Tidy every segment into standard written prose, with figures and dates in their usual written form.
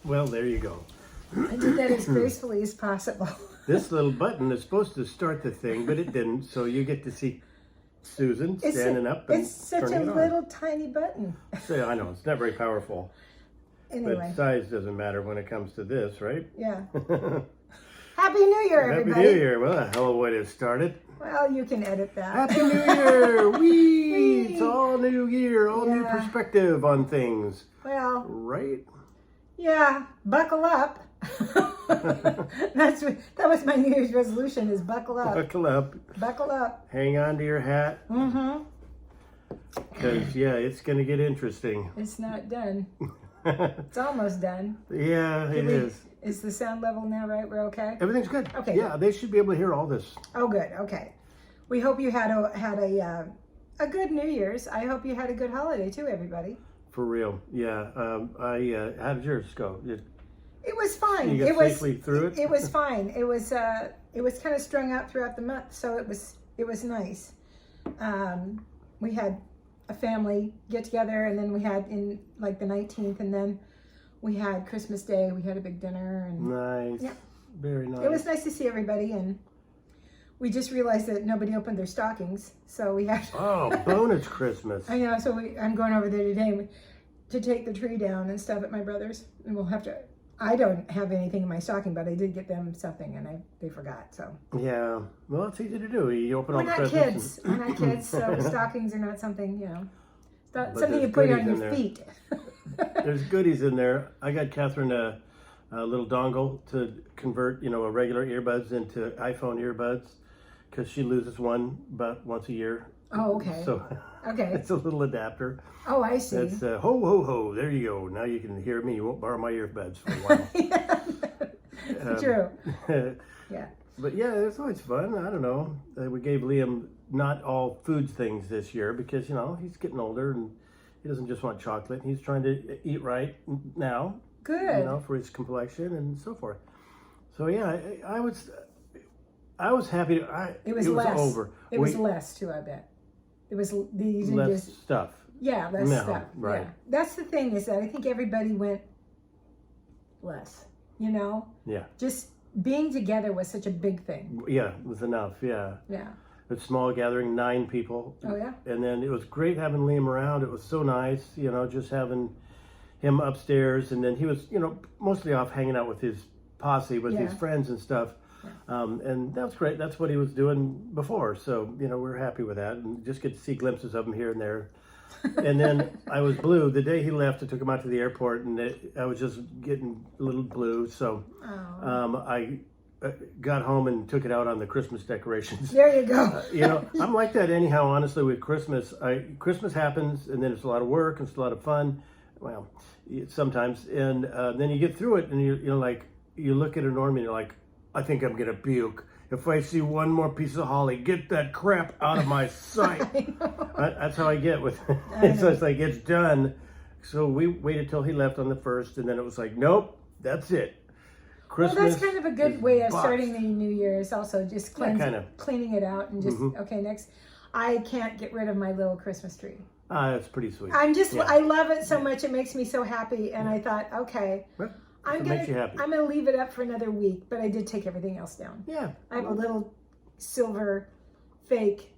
Well, there you go. I did that as gracefully as possible. This little button is supposed to start the thing, but it didn't. So you get to see Susan standing up and It's such a turning it on. little tiny button. So, I know, it's not very powerful. Anyway, But size doesn't matter when it comes to this, right? yeah. Happy New Year, Happy everybody. New Year. Well, the hell of a way to start it. Well, you can edit that. Happy New Year. Whee! It's all new year, all new Yeah. perspective on things, Well, right? yeah, buckle up. That was my New Year's resolution is buckle up. Buckle up. Buckle up. Hang on to your hat. Mm-hmm. Because, yeah, it's going to get interesting. It's not done. It's almost done. Yeah, it is. Is the sound level now right? We're okay? Everything's good. Okay. Yeah, they should be able to hear all this. Oh, good. Okay. We hope you had a good New Year's. I hope you had a good holiday too, everybody. For real. Yeah. How did yours go? It was fine. You got It was safely through it? It was fine. It was kind of strung out throughout the month, so it was nice. We had a family get together, and then we had in like the 19th, and then we had Christmas Day. We had a big dinner, and Nice. Yeah. Very nice. it was nice to see everybody. And we just realized that nobody opened their stockings, so we had. Oh, bonus Christmas. I know. So I'm going over there today to take the tree down and stuff at my brother's, and we'll have to. I don't have anything in my stocking, but I did get them something, and they forgot. So Yeah. Well, it's easy to do. You open all we're the not presents. kids. We're not kids, so stockings are not something It's not But something you there's put goodies on in your there. feet. There's goodies in there. I got Catherine a little dongle to convert, a regular earbuds into iPhone earbuds because she loses one about once a year. Oh, okay. So Okay. it's a little adapter. Oh, I see. It's ho ho ho. There you go. Now you can hear me. You won't borrow my earbuds for a while. True. Yeah. But yeah, it's always fun. I don't know. We gave Liam not all food things this year because he's getting older and he doesn't just want chocolate. He's trying to eat right now. Good. For his complexion and so forth. So yeah, I was happy. It was less. Over. It was less too, I bet. It was these less stuff. Yeah, less No, stuff. right. Yeah. That's the thing is that I think everybody went less. Yeah. Just being together was such a big thing. Yeah, it was enough. Yeah. Yeah. A small gathering, 9 people. Oh yeah. And then it was great having Liam around. It was so nice, just having him upstairs. And then he was, mostly off hanging out with his posse, with his Yeah. friends and stuff. And that was great. That's what he was doing before. So, we're happy with that. And just get to see glimpses of him here and there. And then I was blue. The day he left, I took him out to the airport, and I was just getting a little blue. So I got home and took it out on the Christmas decorations. There you go. I'm like that anyhow, honestly, with Christmas. Christmas happens, and then it's a lot of work, and it's a lot of fun. Well, sometimes. And then you get through it, and you look at a Norman, and you're like, I think I'm going to puke. If I see one more piece of holly, get that crap out of my sight. That's how I get with it. So it's like, it's done. So we waited till he left on the 1st, and then it was like, nope, that's it. Christmas. Well, that's kind of a good way of boxed. starting the New Year's. Also, just cleaning it out and just okay. Next, I can't get rid of my little Christmas tree. That's pretty sweet. I love it so much. It makes me so happy. And I thought, okay, Well, I'm makes you happy. gonna leave it up for another week. But I did take everything else down. Yeah. I have a little silver, fake,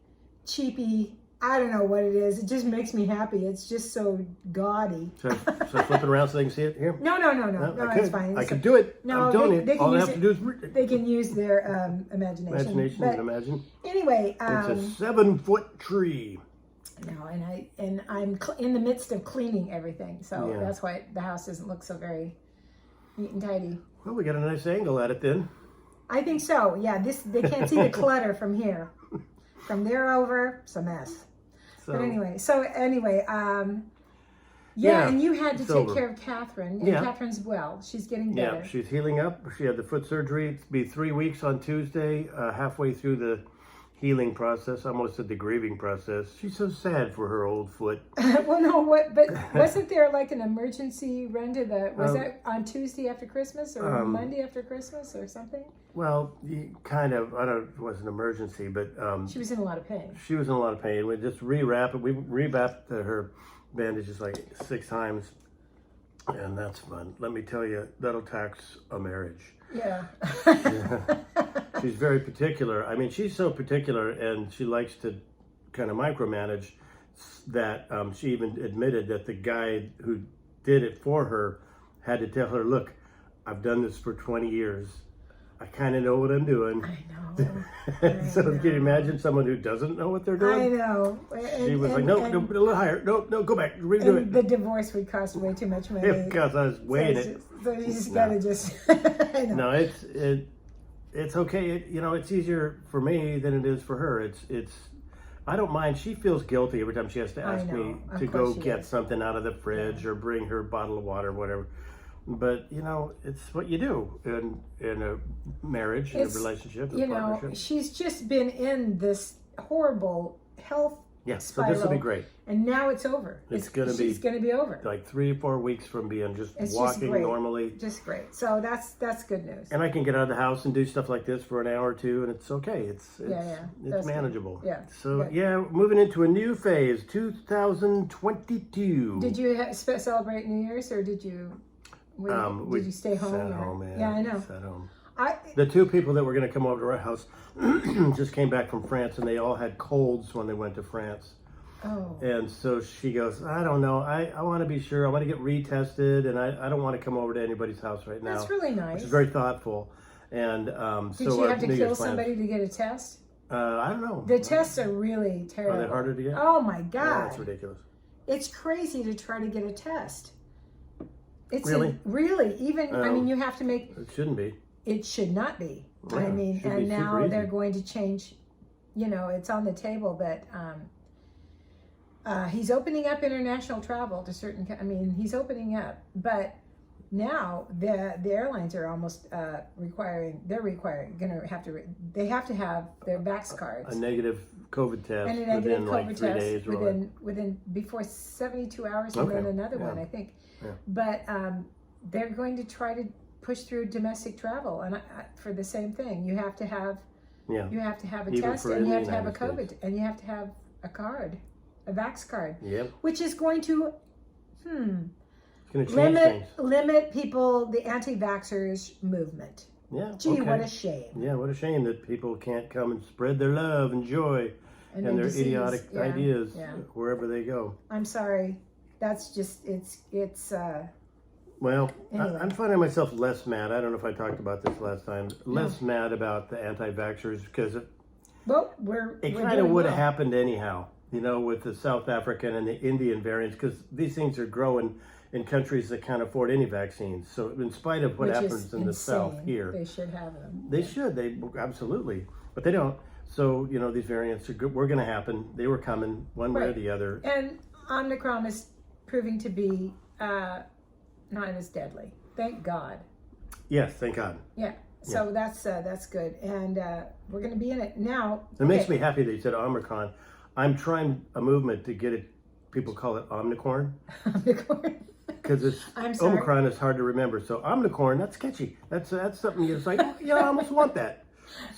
cheapy. I don't know what it is. It just makes me happy. It's just so gaudy. So flip it around so they can see it here. No, it's fine. I could do it. No, I'm doing they it. can All I use have it. to do is They can use their imagination. imagination But and imagine. anyway, It's a 7-foot tree. no, and I'm in the midst of cleaning everything, so Yeah. that's why the house doesn't look so very neat and tidy. Well, we got a nice angle at it then. I think so. Yeah, they can't see the clutter from here. From there over, it's a mess. So, But anyway, Yeah, and you had to it's take over. care of Catherine. And Yeah. Catherine's well. She's getting better. yeah, she's healing up. She had the foot surgery. It'll be 3 weeks on Tuesday, halfway through the healing process. I almost said the grieving process. She's so sad for her old foot. Well, no, but wasn't there like an emergency run to was that on Tuesday after Christmas or Monday after Christmas or something? Well, it was an emergency, but She was in a lot of pain. she was in a lot of pain. We just rewrapped it. We rewrapped her bandages like 6 times. And that's fun. Let me tell you, that'll tax a marriage. Yeah. She's very particular. I mean, she's so particular, and she likes to kind of micromanage that she even admitted that the guy who did it for her had to tell her, look, I've done this for 20 years. I kind of know what I'm doing. I know. So can you imagine someone who doesn't know what they're doing? I know. She was like, no, a little higher. No, go back. Redo it. The divorce would cost way too much money. Because I was weighing it. So you just gotta just. I know. No, it's okay. It's easier for me than it is for her. It's. I don't mind. She feels guilty every time she has to ask me Of to go course she get does. something out of the fridge or bring her a bottle of water or whatever. But it's what you do in a marriage, in a relationship, a partnership. She's just been in this horrible health Yeah, so spiral, this will be great. and now it's over. It's gonna be- She's gonna be over. Like 3 or 4 weeks from being just It's just walking great. normally. Just great. So that's good news. And I can get out of the house and do stuff like this for an hour or two, and it's okay. It's That's it's manageable. good. Yeah, So good. yeah, moving into a new phase, 2022. Did you celebrate New Year's, or did you? Did you stay home? Sat or- home, man. Yeah, I know. Sat home. I The 2 people that were going to come over to our house just came back from France, and they all had colds when they went to France. oh And so she goes, I don't know. I want to be sure. I want to get retested, and I don't want to come over to anybody's house right now. that's really nice. Which is very thoughtful. And Did so you our have to New kill Year's plans- somebody to get a test? I don't know. The tests are really terrible. Are they harder to get? Oh my Yeah, God. that's ridiculous. It's crazy to try to get a test. It's Really? really even. I mean, you have to make. It shouldn't be. It should not be. Yeah, I mean, it should be and super now easy. they're going to change. It's on the table that he's opening up international travel to certain. I mean, he's opening up, but now the airlines are almost requiring. They're gonna have to. They have to have their Vax cards. A negative COVID test And a negative within like COVID 3 test days or what? within before 72 hours, and Okay, then another yeah. one, I think. Yeah. But they're going to try to push through domestic travel, and for the same thing, you have to have Yeah. you have to have a Even test, for and in you the have to have a United COVID, and you have to have a card, a Vax card, Yep. which is going to It's going to change things. limit people, the anti-vaxxers movement. Yeah. Gee, okay. what a shame! Yeah, what a shame that people can't come and spread their love and joy and their disease, idiotic yeah, ideas yeah. wherever they go. I'm sorry. That's just it's. Well, Anyway. I'm finding myself less mad. I don't know if I talked about this last time. Less mad about the anti-vaxxers because Well, it we're kind of doing would have well. happened anyhow, with the South African and the Indian variants, because these things are growing in countries that can't afford any vaccines. So in spite of what Which is happens in the South insane. here, They should have them. they should. They absolutely, but they don't. So these variants were going to happen. They were coming one way or Right. the other. And Omicron is proving to be not as deadly. Thank God. Yes, thank God. Yeah. So that's good, and we're going to be in it now. It makes me happy that you said Omicron. I'm trying a movement to get it. People call it Omnicorn Omicron. because it's I'm sorry. Omicron is hard to remember. So Omnicorn, that's catchy. That's something you're just like, yeah, I almost want that.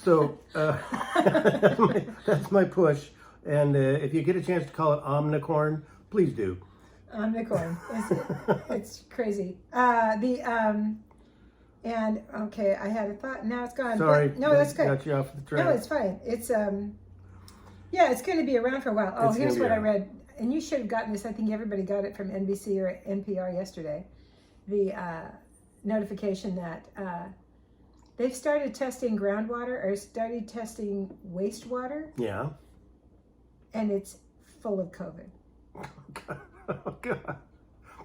So that's my push. And if you get a chance to call it Omnicorn, please do. Omicron. It's crazy. And okay, I had a thought. Now it's gone. Sorry, But, no, that's good. Got you off the track. No, it's fine. It's yeah, it's going to be around for a while. Oh, It's here's gonna be what I around. read, and you should have gotten this. I think everybody got it from NBC or NPR yesterday. The notification that they've started testing groundwater or started testing wastewater, Yeah. and it's full of COVID. Oh, God.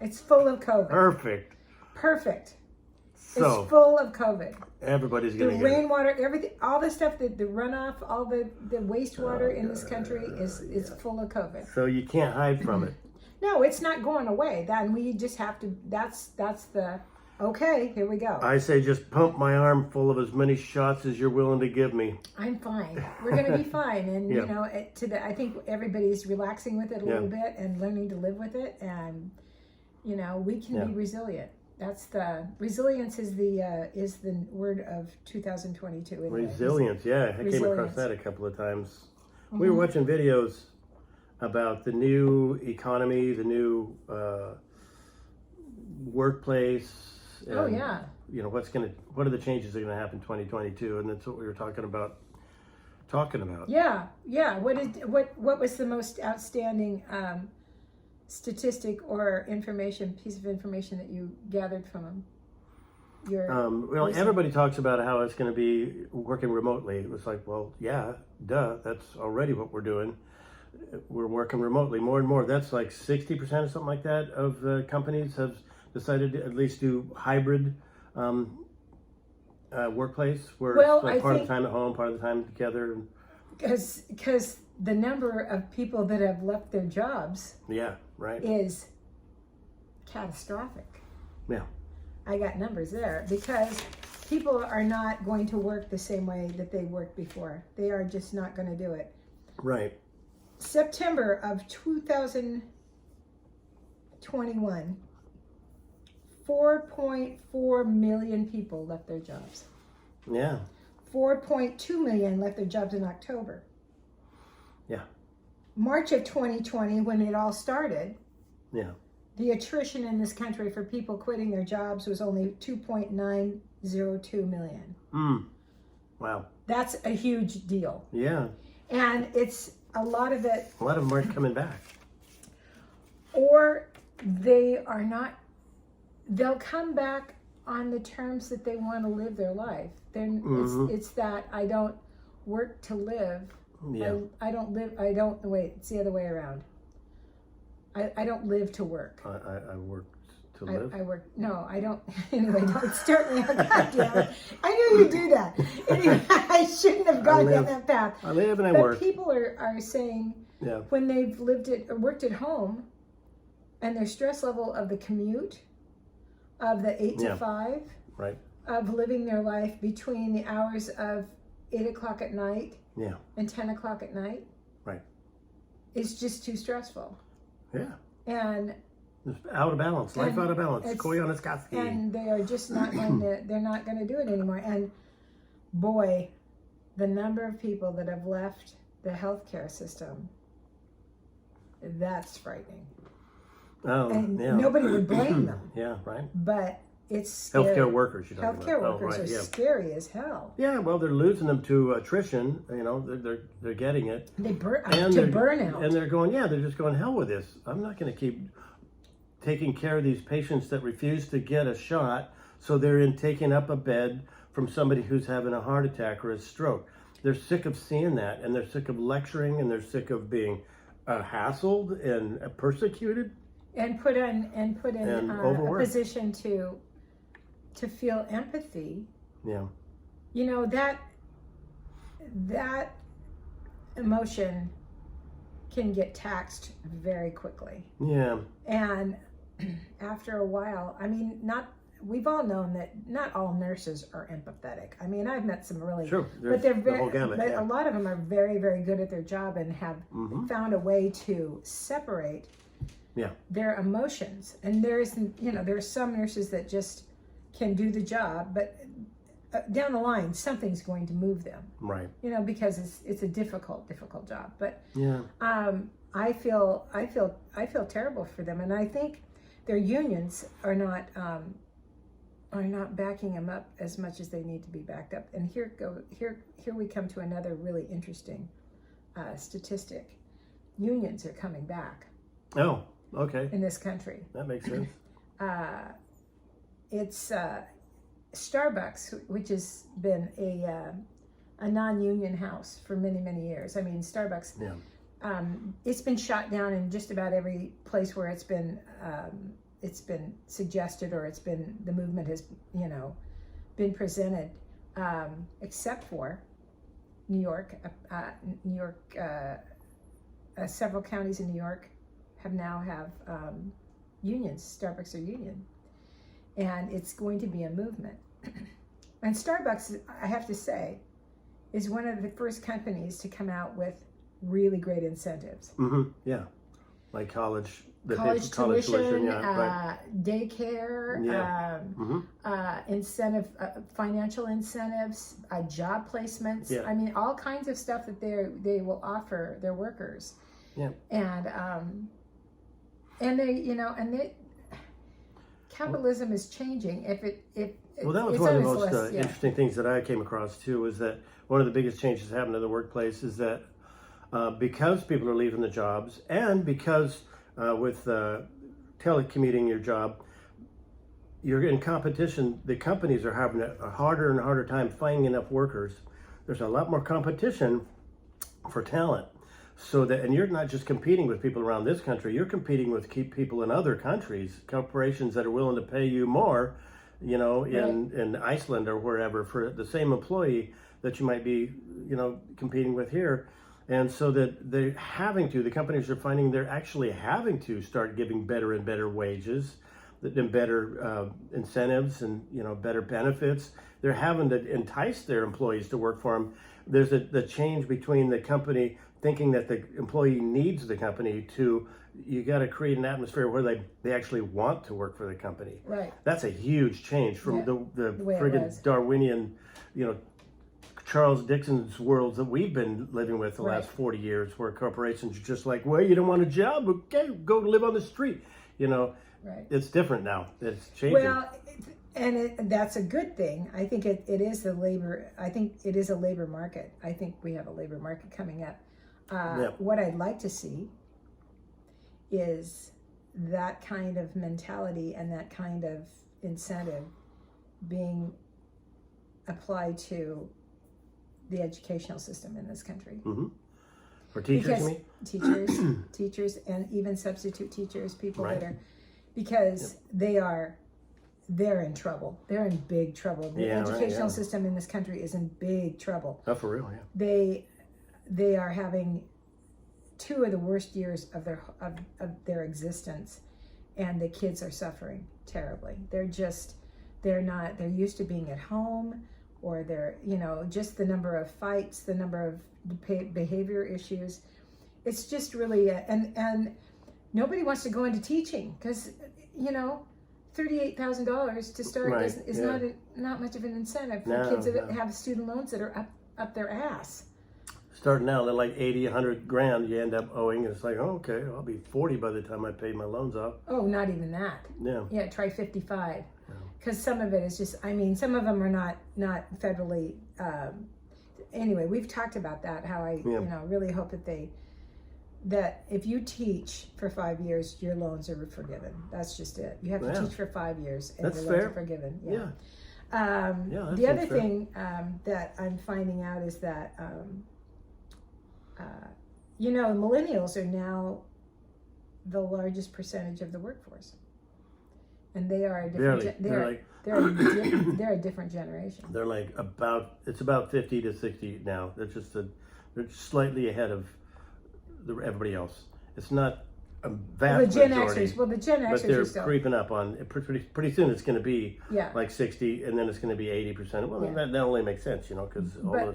It's full of COVID. Perfect. Perfect. So It's full of COVID. everybody's The going to get it. rainwater, everything, all the stuff, the runoff, all the wastewater in this country is full of COVID. So you can't hide from it. No, it's not going away. Then we just have to. That's the. Okay, here we go. I say just pump my arm full of as many shots as you're willing to give me. I'm fine. We're gonna be fine, and Yeah. I think everybody's relaxing with it a little Yeah. bit and learning to live with it, and we can Yeah. be resilient. That's the resilience is the word of 2022. isn't it? Resilience, yeah. I came across Resilience. that a couple of times. We were watching videos about the new economy, the new workplace. And, Oh yeah. You know, what are the changes that are going to happen in 2022? And that's what we were talking about. Yeah. What was the most outstanding statistic or piece of information that you gathered from your Well, research? everybody talks about how it's going to be working remotely. It was like, well, yeah, duh, that's already what we're doing. We're working remotely more and more. That's like 60% or something like that of the companies have decided to at least do hybrid workplace, where Well, it's like I part of think- the time at home, part of the time together. Because the number of people that have left their jobs Yeah, right. is catastrophic. Yeah. I got numbers there because people are not going to work the same way that they worked before. They are just not going to do it. Right. September of 2021, 4.4 million people left their jobs. Yeah. 4.2 million left their jobs in October. Yeah. March of 2020, when it all started, Yeah. the attrition in this country for people quitting their jobs was only 2.902 million. Wow. That's a huge deal. Yeah. And it's a lot of it, A lot of them aren't coming back. or they are not, they'll come back on the terms that they want to live their life. Then it's that I don't work to live. Yeah. I don't wait, it's the other way around. I don't live to work. I work to live. I work. No, I don't. Anyway, don't start me on. God damn it! I knew you'd do that. Anyway, I shouldn't have gone down that path. I live and I But work. people are saying Yeah. when they've worked at home, and their stress level of the commute, of the 8 to 5, Right. of living their life between the hours of 8 o'clock at night Yeah. and 10 o'clock at night, Right. is just too stressful. Yeah. And It's out of balance. Life And out of balance. it's- Koyaanisqatsi. and they are just not going to, they're not going to do it anymore. And boy, the number of people that have left the healthcare system, that's frightening. Oh, And yeah. nobody would blame them, Yeah, right. but it's scary. Healthcare workers, you're talking Healthcare about. workers Oh, right, are yeah. scary as hell. Yeah, well, they're losing them to attrition. You know, they're getting it. They to they're- burnout. And they're going, they're just going, hell with this. I'm not going to keep taking care of these patients that refuse to get a shot, so they're in taking up a bed from somebody who's having a heart attack or a stroke. They're sick of seeing that, and they're sick of lecturing, and they're sick of being hassled and persecuted. and put in And a overworked. position to feel empathy. Yeah. You know, that emotion can get taxed very quickly. Yeah. And after a while, I mean, we've all known that not all nurses are empathetic. I mean, I've met some really, Sure. but they're the very, whole gamut, but yeah. a lot of them are very, very good at their job and have found a way to separate Yeah. their emotions. And there are some nurses that just can do the job, but down the line, something's going to move them, Right. because it's a difficult job. But Yeah. I feel terrible for them, and I think their unions are not backing them up as much as they need to be backed up. And here we come to another really interesting statistic. Unions are coming back Oh, okay. in this country. That makes sense. It's Starbucks, which has been a non-union house for many, many years. I mean, Starbucks. Yeah. It's been shot down in just about every place where it's been suggested, or the movement has been presented, except for New York. Several counties in New York have unions. Starbucks are union, and it's going to be a movement. And Starbucks, I have to say, is one of the first companies to come out with really great incentives. Yeah. Like college Tuition, yeah. Right. daycare, incentive, financial incentives, job placements. Yeah. I mean, all kinds of stuff that they will offer their workers. Yeah. And they capitalism is changing. Well, that was it's one of the on its most list, yeah. interesting things that I came across too. Is that one of the biggest changes that happened in the workplace is that because people are leaving the jobs, and because with telecommuting your job, you're in competition. The companies are having a harder and harder time finding enough workers. There's a lot more competition for talent. So that, and you're not just competing with people around this country, you're competing with people in other countries, corporations that are willing to pay you more, you know, in Iceland or wherever for the same employee that you might be, you know, competing with here. And so that the companies are finding they're actually having to start giving better and better wages and better incentives and, you know, better benefits. They're having to entice their employees to work for them. There's the change between the company thinking that the employee needs the company to, you got to create an atmosphere where they actually want to work for the company. Right. That's a huge change from the way it friggin' was. Darwinian, you know, Charles Dickens's worlds that we've been living with the last 40 years, where corporations are just like, well, you don't want a job? Okay, go live on the street. You know, it's different now. It's changing. Well, that's a good thing. I think it is a labor market. I think we have a labor market coming up. What I'd like to see is that kind of mentality and that kind of incentive being applied to the educational system in this country. Mm-hmm. For teachers, you mean? Teachers, and even substitute teachers, people that are, because they're in trouble. They're in big trouble. The educational system in this country is in big trouble. Oh, for real, yeah. They are having 2 of the worst years of their existence, and the kids are suffering terribly. They're used to being at home, or they're, you know, just the number of fights, the number of behavior issues. It's just really, and nobody wants to go into teaching because, you know, $38,000 to start is not much of an incentive for kids that have student loans that are up their ass. Starting out at like 80, 100 grand, you end up owing, and it's like, oh, okay, I'll be 40 by the time I pay my loans off. Oh, not even that. Yeah, try 55. Because some of it is just, I mean, some of them are not federally. Anyway, we've talked about that. How I, you know, really hope that if you teach for 5 years, your loans are forgiven. That's just it. You have to teach for 5 years, and your loans are forgiven. The other thing that I'm finding out is that, you know, millennials are now the largest percentage of the workforce. And they are a different. They're a different generation. They're like it's about 50 to 60 now. They're slightly ahead of everybody else. It's not a vast majority. The Gen Xers, but they're creeping up on. Pretty soon it's going to be like 60, and then it's going to be 80%. Well, that only makes sense, you know, because they're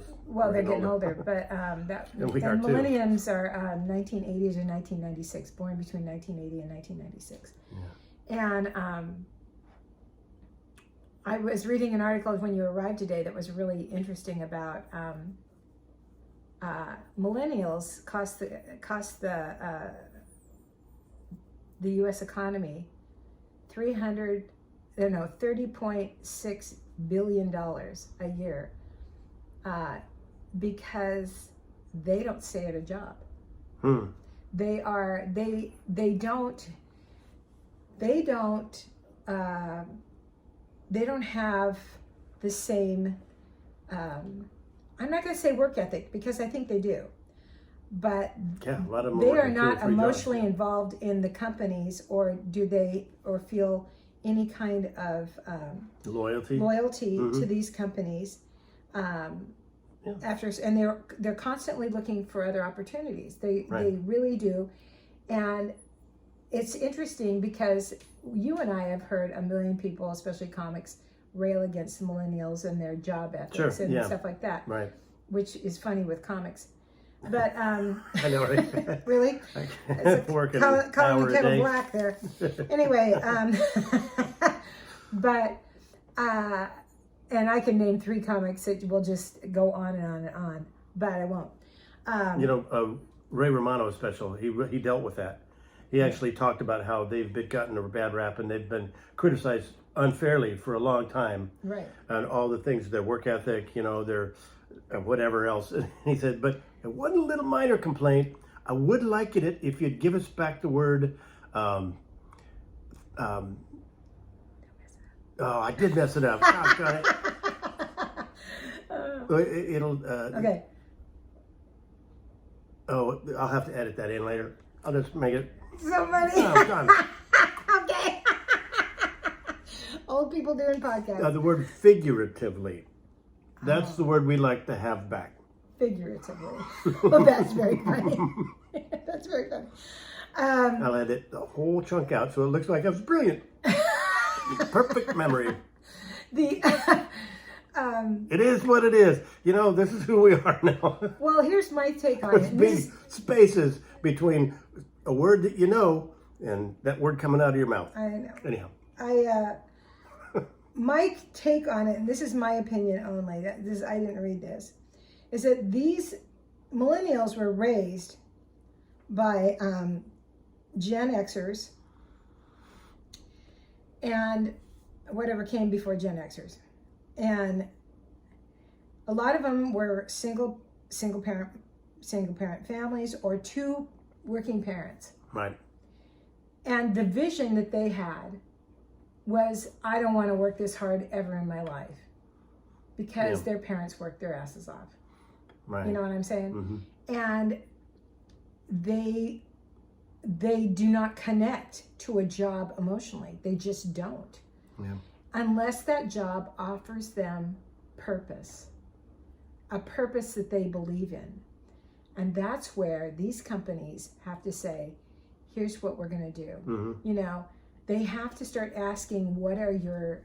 getting older. But and millennials are 1980 to 1996, born between 1980 and 1996. And I was reading an article when you arrived today that was really interesting about millennials cost the U.S. economy $30.6 billion a year because they don't stay at a job. They don't have the same, I'm not going to say work ethic, because I think they do, but a lot of them they are not emotionally involved in the companies, or feel any kind of loyalty to these companies. And they're constantly looking for other opportunities. They really do. And it's interesting because you and I have heard a million people, especially comics, rail against millennials and their job ethics and stuff like that. Right. Which is funny with comics. But I know, right? Really? Working calling the kettle black there. Anyway, but and I can name 3 comics that will just go on and on and on, but I won't. You know, Ray Romano's special, he dealt with that. He actually talked about how they've gotten a bad rap and they've been criticized unfairly for a long time Right. on all the things, their work ethic, their whatever else. And he said, but one little minor complaint, I would like it if you'd give us back the word, oh, I did mess it up. Oh, got it. It'll. Okay. Oh, I'll have to edit that in later. I'll just make it. So funny. Oh, done. Okay. Old people doing podcasts. The word figuratively. That's the word we like to have back. Figuratively. Well, that's very funny. That's very funny. I'll edit the whole chunk out so it looks like I was brilliant. Perfect memory. The It is what it is. This is who we are now. well, here's my take on There's it. big spaces between a word that you know and that word coming out of your mouth. I know. Anyhow. My take on it, and this is my opinion only. I didn't read this. Is that these millennials were raised by Gen Xers and whatever came before Gen Xers, and a lot of them were single parent families or two working parents. Right. And the vision that they had was, I don't want to work this hard ever in my life, because their parents worked their asses off. Right. You know what I'm saying? Mm-hmm. And they do not connect to a job emotionally. They just don't. Yeah. Unless that job offers them purpose, a purpose that they believe in. And that's where these companies have to say, here's what we're going to do. Mm-hmm. They have to start asking, what are your,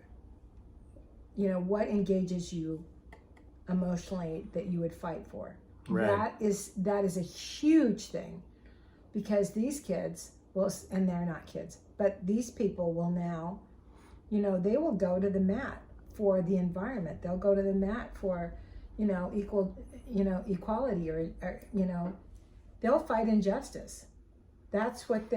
what engages you emotionally that you would fight for? Right. That is a huge thing, because these kids will, and they're not kids, but these people will now, they will go to the mat for the environment. They'll go to the mat for, equality or they'll fight injustice. That's what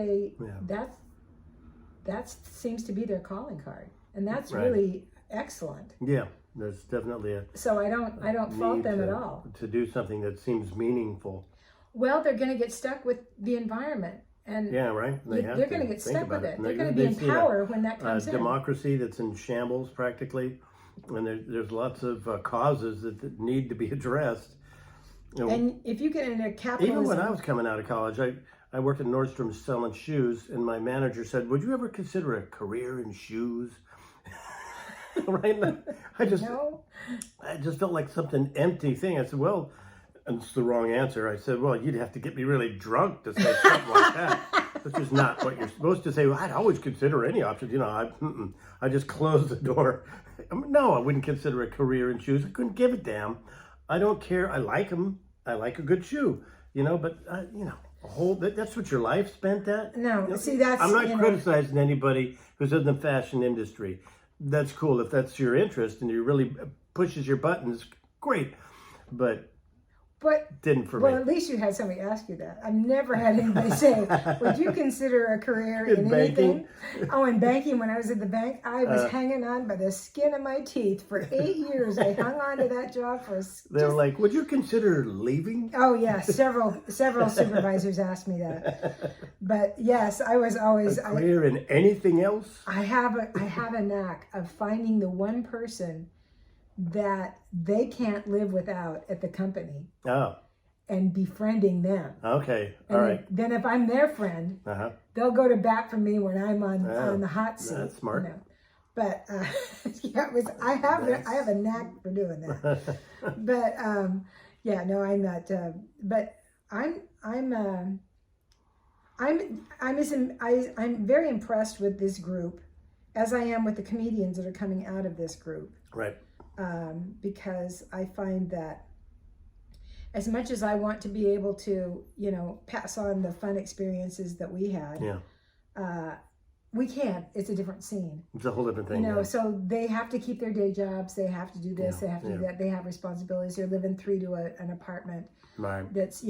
that seems to be their calling card. And that's Right. really excellent. Yeah. There's definitely a So I don't fault need them at all. to do something that seems meaningful. Well, they're going to get stuck with the environment, and Yeah, right. they're going to get think stuck about with it. And They're going to be in they've seen power when that a comes in. democracy that's in shambles practically, and there's lots of causes that need to be addressed. And if you get into capitalism, Even when I was coming out of college, I worked at Nordstrom selling shoes, and my manager said, "Would you ever consider a career in shoes?" Right now, I just felt like something empty thing. I said, "Well," and it's the wrong answer. I said, "Well, you'd have to get me really drunk to say something like that." Which is not what you're supposed to say. Well, I'd always consider any options. I just closed the door. No, I wouldn't consider a career in shoes. I couldn't give a damn. I don't care. I like them. I like a good shoe. But that's what your life spent at. No, see, that's, I'm not criticizing anybody who's in the fashion industry. That's cool if that's your interest and you really pushes your buttons. Great, but didn't for me. Well, at least you had somebody ask you that. I've never had anybody say, "Would you consider a career in anything?" Oh, in banking, when I was at the bank, I was hanging on by the skin of my teeth for 8 years. I hung on to that job for. They were like, "Would you consider leaving?" Oh yeah, several supervisors asked me that. But yes, I was always a career in anything else. I have a knack of finding the one person that they can't live without at the company. Oh. And befriending them. Okay. And All right. Then if I'm their friend, they'll go to bat for me when I'm on the hot seat. That's smart. But I have a knack for doing that. But I'm not. But I'm very impressed with this group, as I am with the comedians that are coming out of this group. Right. Because I find that as much as I want to be able to, pass on the fun experiences that we had, we can't. It's a different scene. It's a whole different thing. So they have to keep their day jobs. They have to do this. They have to do that. They have responsibilities. They're living 3 to an apartment. Right. That's,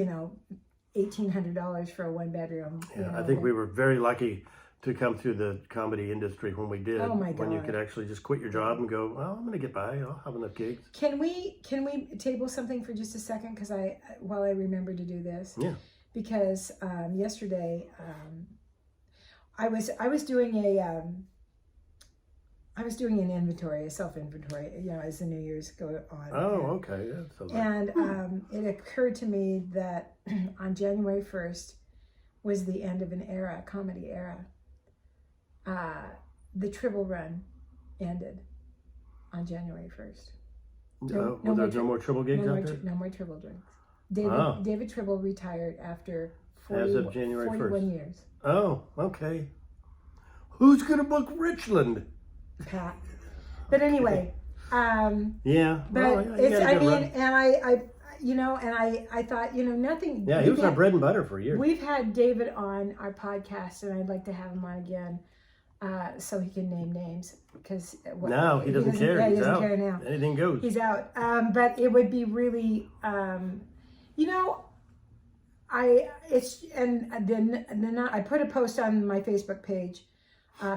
$1,800 for a 1-bedroom. Yeah, I think we were very lucky to come through the comedy industry when we did. Oh my When you God. could actually just quit your job and go, well, I'm going to get by. I'll have enough gigs. Can we table something for just a second? Because while I remember to do this. Yeah. Because yesterday I was doing an inventory, a self-inventory, as the New Year's go on. Oh, okay. Yeah, so And it occurred to me that on January 1st was the end of an era, a comedy era. The Tribble Run ended on January 1st. Well, there's no more Tribble gigs out there? No more Tribble drinks. David Tribble retired after As of January 41 1st. years. Oh, okay. Who's going to book Richland? Pat. But anyway, Yeah. but well, it's, I mean, run. and I thought, nothing. Yeah, he was our bread and butter for years. We've had David on our podcast, and I'd like to have him on again, so he can name names. Because No, he doesn't care. Yeah, he He's doesn't out. care now. Anything goes. He's out. But it would be really, then I put a post on my Facebook page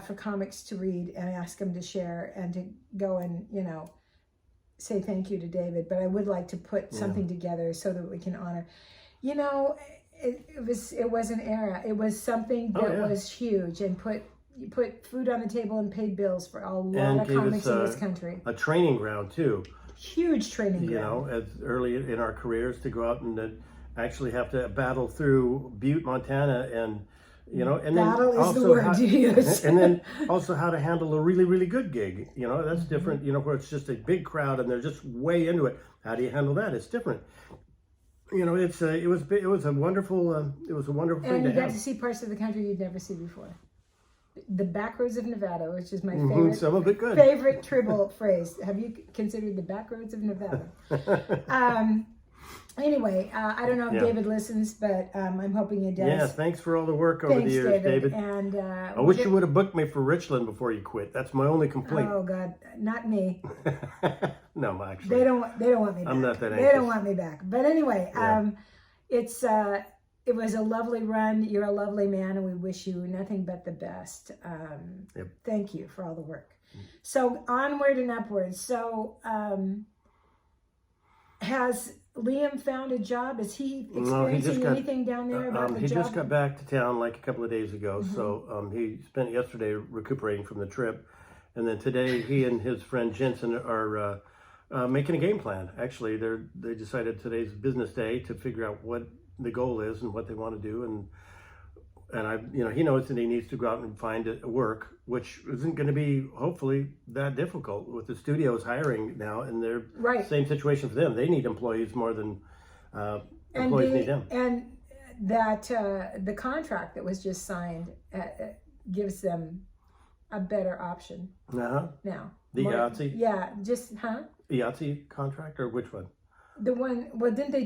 for comics to read and ask them to share and to go and say thank you to David. But I would like to put something together so that we can honor. It was an era. It was something that was huge and put food on the table and paid bills for a lot of comics in this country. A training ground too. Huge training ground. As early in our careers to go out and actually have to battle through Butte, Montana, and and Battle then is also the word to use. and then also how to handle a really, really good gig. That's different. Where it's just a big crowd and they're just way into it. How do you handle that? It's different. It was a wonderful thing And to you got have. to see parts of the country you'd never see before. The back roads of Nevada, which is my favorite. Some of it good. Favorite Tribble phrase. Have you considered the back roads of Nevada? Anyway, I don't know if David listens, but I'm hoping he does. Yeah, thanks for all the work over the years, David. And I wish you would have booked me for Richland before you quit. That's my only complaint. Oh God, not me. No, actually. They don't want me back. I'm not that They anxious. don't want me back. But anyway, it was a lovely run. You're a lovely man, and we wish you nothing but the best. Thank you for all the work. So onward and upward. So has Liam found a job? Is he experiencing anything down there about the he job? just got back to town like a couple of days ago. So he spent yesterday recuperating from the trip. And then today he and his friend Jensen are making a game plan. Actually, they decided today's business day to figure out what the goal is and what they want to do. And he knows that he needs to go out and find work, which isn't going to be hopefully that difficult with the studios hiring now, and they're same situation for them. They need employees more than employees need them. And that the contract that was just signed gives them a better option now. The IATSE? Yeah, IATSE contract, or which one? The one, well, didn't they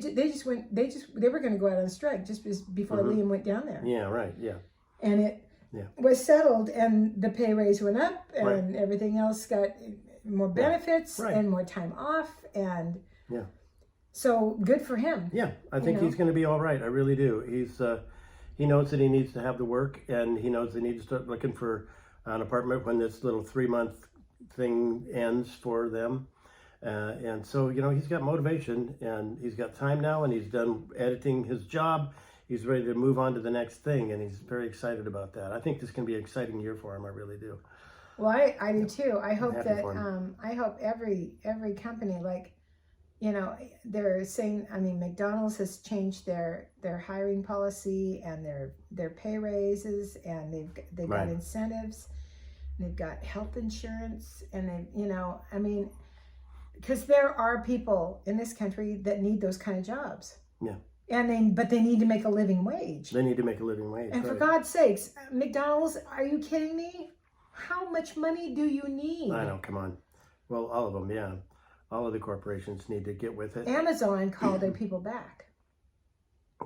were going to go out on strike just before Liam went down there. Yeah, right, yeah. And it was settled, and the pay raise went up, and everything else got more benefits and more time off, and so good for him. Yeah, I think he's going to be all right. I really do. He knows that he needs to have the work, and he knows they need to start looking for an apartment when this little 3-month thing ends for them. And so, he's got motivation, and he's got time now, and he's done editing his job. He's ready to move on to the next thing, and he's very excited about that. I think this can be an exciting year for him. I really do. Well, I do too. I hope that I hope every company, they're saying. I mean, McDonald's has changed their hiring policy and their pay raises, and they've got incentives, and they've got health insurance, and they because there are people in this country that need those kind of jobs. Yeah. But they need to make a living wage. They need to make a living wage. And for God's sakes, McDonald's, are you kidding me? How much money do you need? I know, come on. Well, all of them, yeah. All of the corporations need to get with it. Amazon called their people back.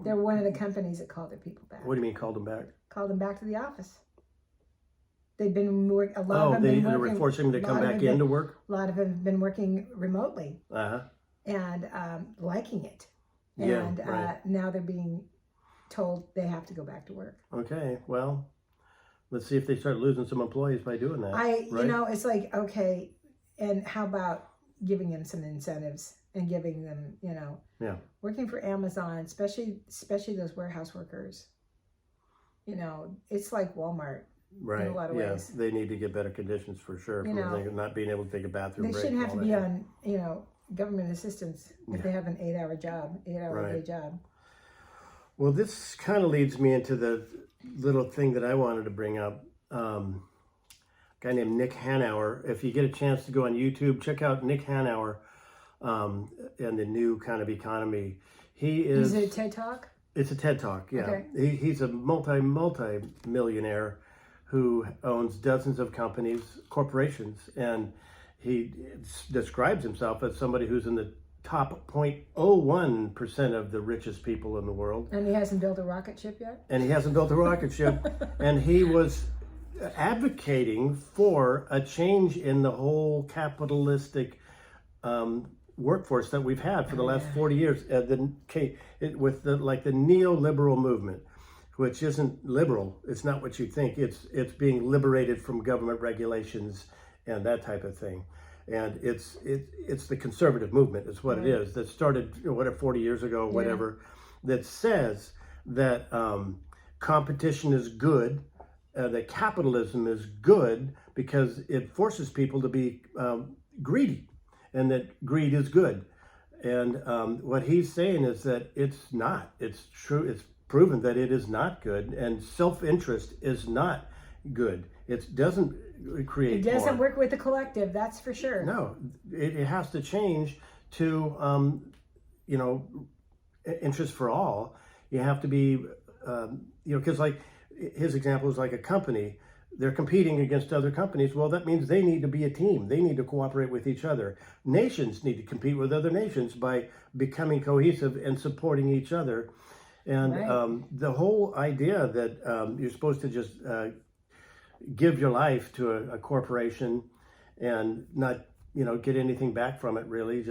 They're one of the companies that called their people back. What do you mean called them back? Called them back to the office. They've been working, a lot of them they were forcing them to come back into work? A lot of them have been working remotely. Uh-huh. And liking it. And now they're being told they have to go back to work. Okay, well, let's see if they start losing some employees by doing that. Right? It's like, okay, and how about giving them some incentives and giving them, Yeah. working for Amazon, especially those warehouse workers. It's like Walmart. Right. In a lot of yeah. ways. They need to get better conditions for sure. For not being able to take a bathroom They break. shouldn't have and to all be that. on, government assistance if they have an 8-hour job, 8-hour Right. day job. Well, this kind of leads me into the little thing that I wanted to bring up. A guy named Nick Hanauer. If you get a chance to go on YouTube, check out Nick Hanauer and the new kind of economy. Is it a TED Talk? It's a TED Talk, yeah. Okay. He's a multi-millionaire who owns dozens of companies, corporations, and he describes himself as somebody who's in the top 0.01% of the richest people in the world. And he hasn't built a rocket ship yet? And he hasn't built a rocket ship. And he was advocating for a change in the whole capitalistic workforce that we've had for the last 40 years. With the neoliberal movement, which isn't liberal. It's not what you think. It's being liberated from government regulations and that type of thing. And it's the conservative movement is what it is, that started 40 years ago, whatever, that says that competition is good, that capitalism is good because it forces people to be greedy, and that greed is good. And what he's saying is that it's not. It's true. It's proven that it is not good, and self-interest is not good. It doesn't create. It doesn't more. work with the collective, that's for sure. No, it has to change to interest for all. You have to be because like his example is like a company. They're competing against other companies. Well, that means they need to be a team. They need to cooperate with each other. Nations need to compete with other nations by becoming cohesive and supporting each other. And the whole idea that you're supposed to just give your life to a corporation and not, get anything back from it, really,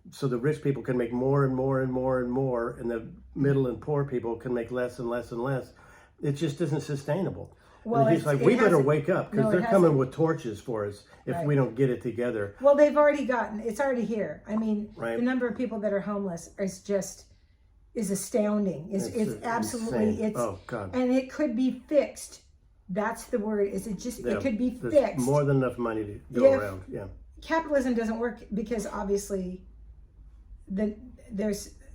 so the rich people can make more and more and more and more, and the middle and poor people can make less and less and less. It just isn't sustainable. Well, and he's like, we better wake up because they're coming with torches for us if we don't get it together. Well, it's already here. I mean, the number of people that are homeless is astounding. It's absolutely, insane. Oh, God. And it could be fixed. That's the word. It could be fixed. There's more than enough money to go around. Yeah. Capitalism doesn't work because obviously the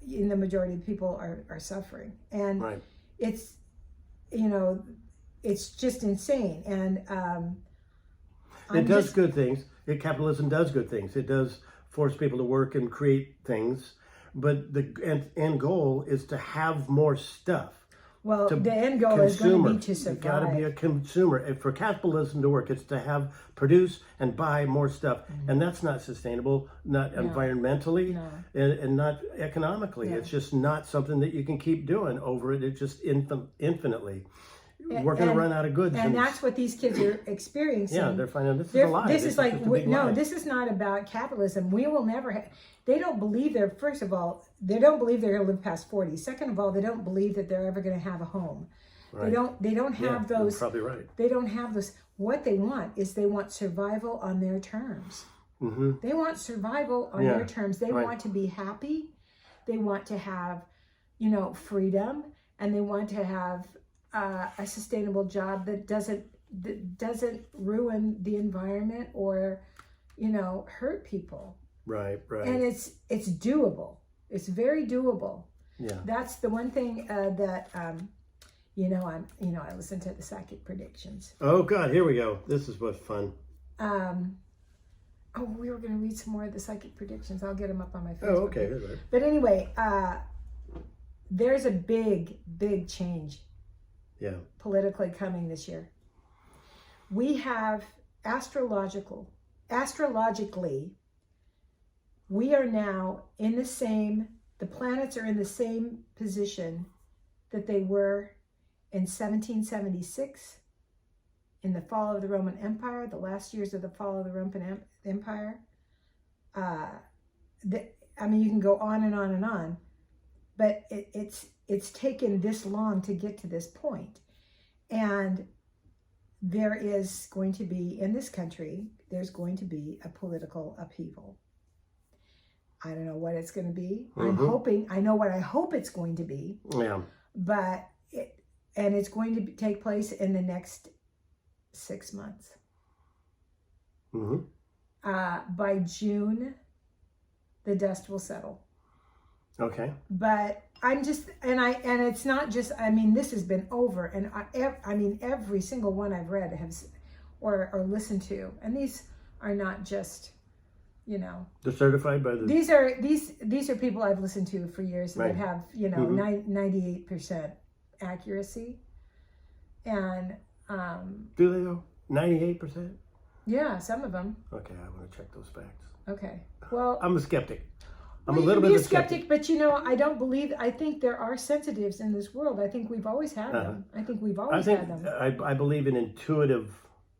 majority of people are suffering. And it's, it's just insane. And it does good things. Capitalism does good things. It does force people to work and create things. But the end goal is to have more stuff. Well, the end goal is going to be to survive. You've got to be a consumer. For capitalism to work, it's to produce and buy more stuff. Mm-hmm. And that's not sustainable, not environmentally, and not economically. No. It's just not something that you can keep doing over it. It's just infinitely. We're going to run out of goods. And that's what these kids are experiencing. Yeah, they're finding this is a lie. This is this is not about capitalism. We will never they don't believe first of all, they don't believe they're going to live past 40. Second of all, they don't believe that they're ever going to have a home. Right. They don't have those. You're probably right. They don't have those. What they want is they want survival on their terms. Mm-hmm. They want survival on their terms. They want to be happy. They want to have, freedom, and they want to have a sustainable job that doesn't ruin the environment or, hurt people. Right. And it's doable. It's very doable. Yeah. That's the one thing that I listen to the psychic predictions. Oh God, here we go. This is what's fun. We were going to read some more of the psychic predictions. I'll get them up on my Facebook. Oh, okay. But anyway, there's a big change. Yeah. Politically coming this year. We have astrologically, we are now the planets are in the same position that they were in 1776, in the fall of the Roman Empire, the last years of the fall of the Roman Empire. You can go on and on and on, but it's taken this long to get to this point. And there is going to be, in this country, there's going to be a political upheaval. I don't know what it's going to be. I'm hoping, I know what I hope it's going to be. Yeah. But it's going to take place in the next 6 months. By June, the dust will settle. Okay. But I'm just, and it's not just, I mean, this has been over, and I mean, every single one I've read or listened to, and these are not just, you know, they're certified by the. These are people I've listened to for years that have, you know, 98% accuracy, and do they though? 98%. Yeah, some of them. Okay, I want to check those facts. Okay, well, I'm a skeptic. I'm well, a little you bit can of be a a skeptic, but you know, I think there are sensitives in this world. I think we've always had them. I think we've always had them. I believe in intuitive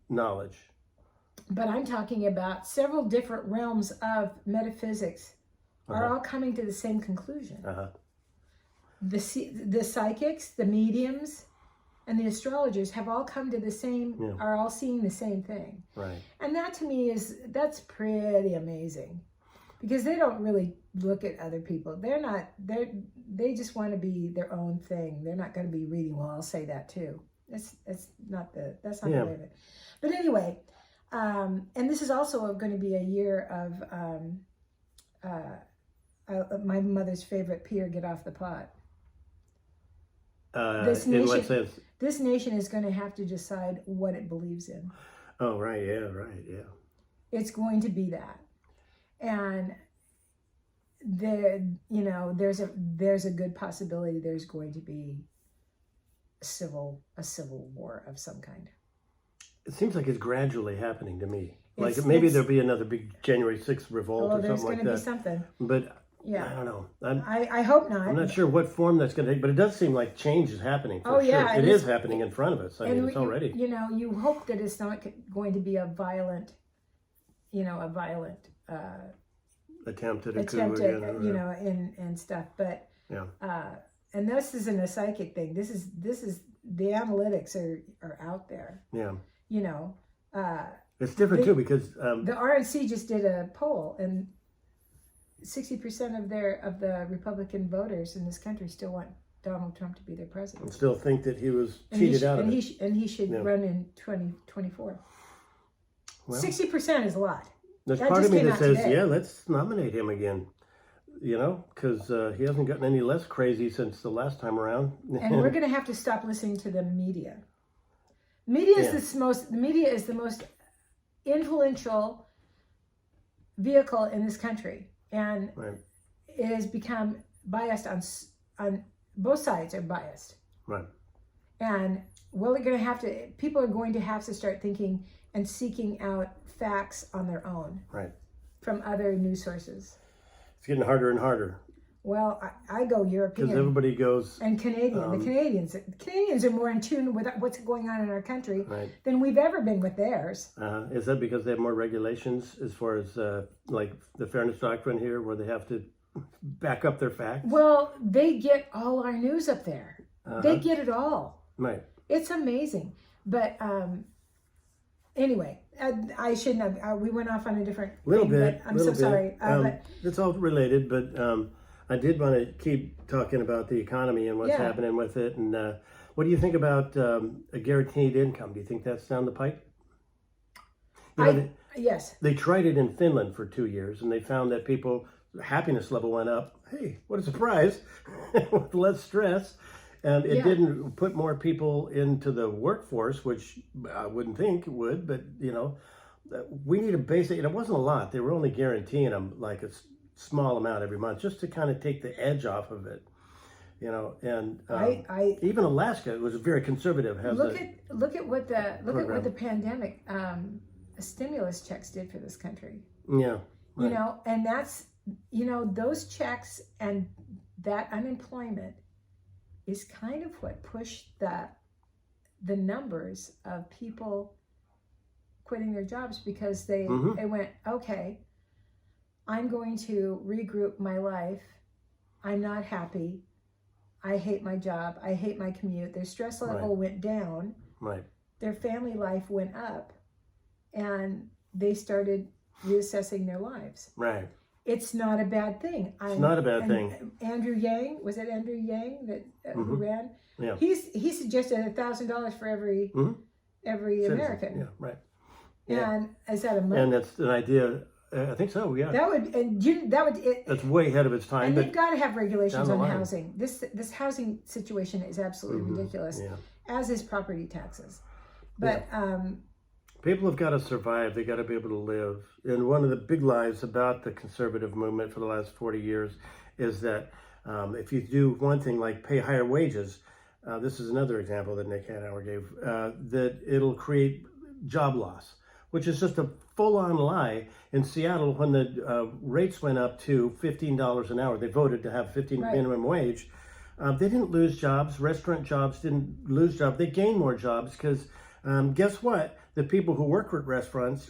knowledge. But I'm talking about several different realms of metaphysics are all coming to the same conclusion. The psychics, the mediums, and the astrologers have all come to the same, are all seeing the same thing. Right. And that to me that's pretty amazing, because they don't really look at other people. They just want to be their own thing. They're not going to be reading, well, I'll say that too. That's not the way of it. But anyway, and this is also going to be a year of my mother's favorite peer, get off the pot. In what sense? This nation is going to have to decide what it believes in. Oh, right. Yeah. It's going to be that. And there's a good possibility there's going to be a civil war of some kind. It seems like it's gradually happening to me. Like maybe there'll be another big January 6th revolt or something like that. There's going to be something. But I don't know. I hope not. I'm not sure what form that's going to take, but it does seem like change is happening. For sure. It is happening in front of us. I mean, it's already. You hope that it's not going to be a violent attempted and stuff. But and this isn't a psychic thing. This is the analytics are out there. Yeah. You know. It's different too because the RNC just did a poll, and 60% of the Republican voters in this country still want Donald Trump to be their president. And still think that he was cheated out of it. And he should run in 2024. Well, 60% is a lot. There's part of me that says, let's nominate him again. You know, because he hasn't gotten any less crazy since the last time around. And we're going to have to stop listening to the media. Media is the most influential vehicle in this country, and it has become biased on both sides are biased. Right. And people are going to have to start thinking and seeking out facts on their own. Right. From other news sources. It's getting harder and harder. Well, I go European. Because everybody goes... And Canadian. The Canadians are more in tune with what's going on in our country than we've ever been with theirs. Is that because they have more regulations as far as like the fairness doctrine here, where they have to back up their facts? Well, they get all our news up there. They get it all. Right. It's amazing. But anyway, I shouldn't have... we went off on a different thing, bit. I'm so sorry. It's all related, but... I did want to keep talking about the economy and what's happening with it. And what do you think about a guaranteed income? Do you think that's down the pipe? Yes. They tried it in Finland for 2 years, and they found that happiness level went up. Hey, what a surprise. With less stress. And it didn't put more people into the workforce, which I wouldn't think it would. But, we need a basic, and it wasn't a lot. They were only guaranteeing them like a small amount every month, just to kind of take the edge off of it, and even Alaska was very conservative. Look at what the pandemic stimulus checks did for this country. Yeah, right. And that's those checks and that unemployment is kind of what pushed the numbers of people quitting their jobs, because they went, okay, I'm going to regroup my life. I'm not happy. I hate my job. I hate my commute. Their stress level went down. Right. Their family life went up, and they started reassessing their lives. Right. It's not a bad thing. It's not a bad thing. Andrew Yang, was it Andrew Yang that who ran? Yeah. He suggested $1,000 for every American. Yeah. Right. And is that a month? And that's an idea. I think so. Yeah. That's way ahead of its time. And but they've got to have regulations on line. housing. This housing situation is absolutely ridiculous. Yeah. As is property taxes. But people have got to survive. They got to be able to live. And one of the big lies about the conservative movement for the last 40 years is that if you do one thing like pay higher wages, this is another example that Nick Hanauer gave, that it'll create job loss, which is just a full-on lie. In Seattle, when the rates went up to $15 an hour, they voted to have minimum wage. They didn't lose jobs. Restaurant jobs didn't lose jobs. They gained more jobs because guess what? The people who work at restaurants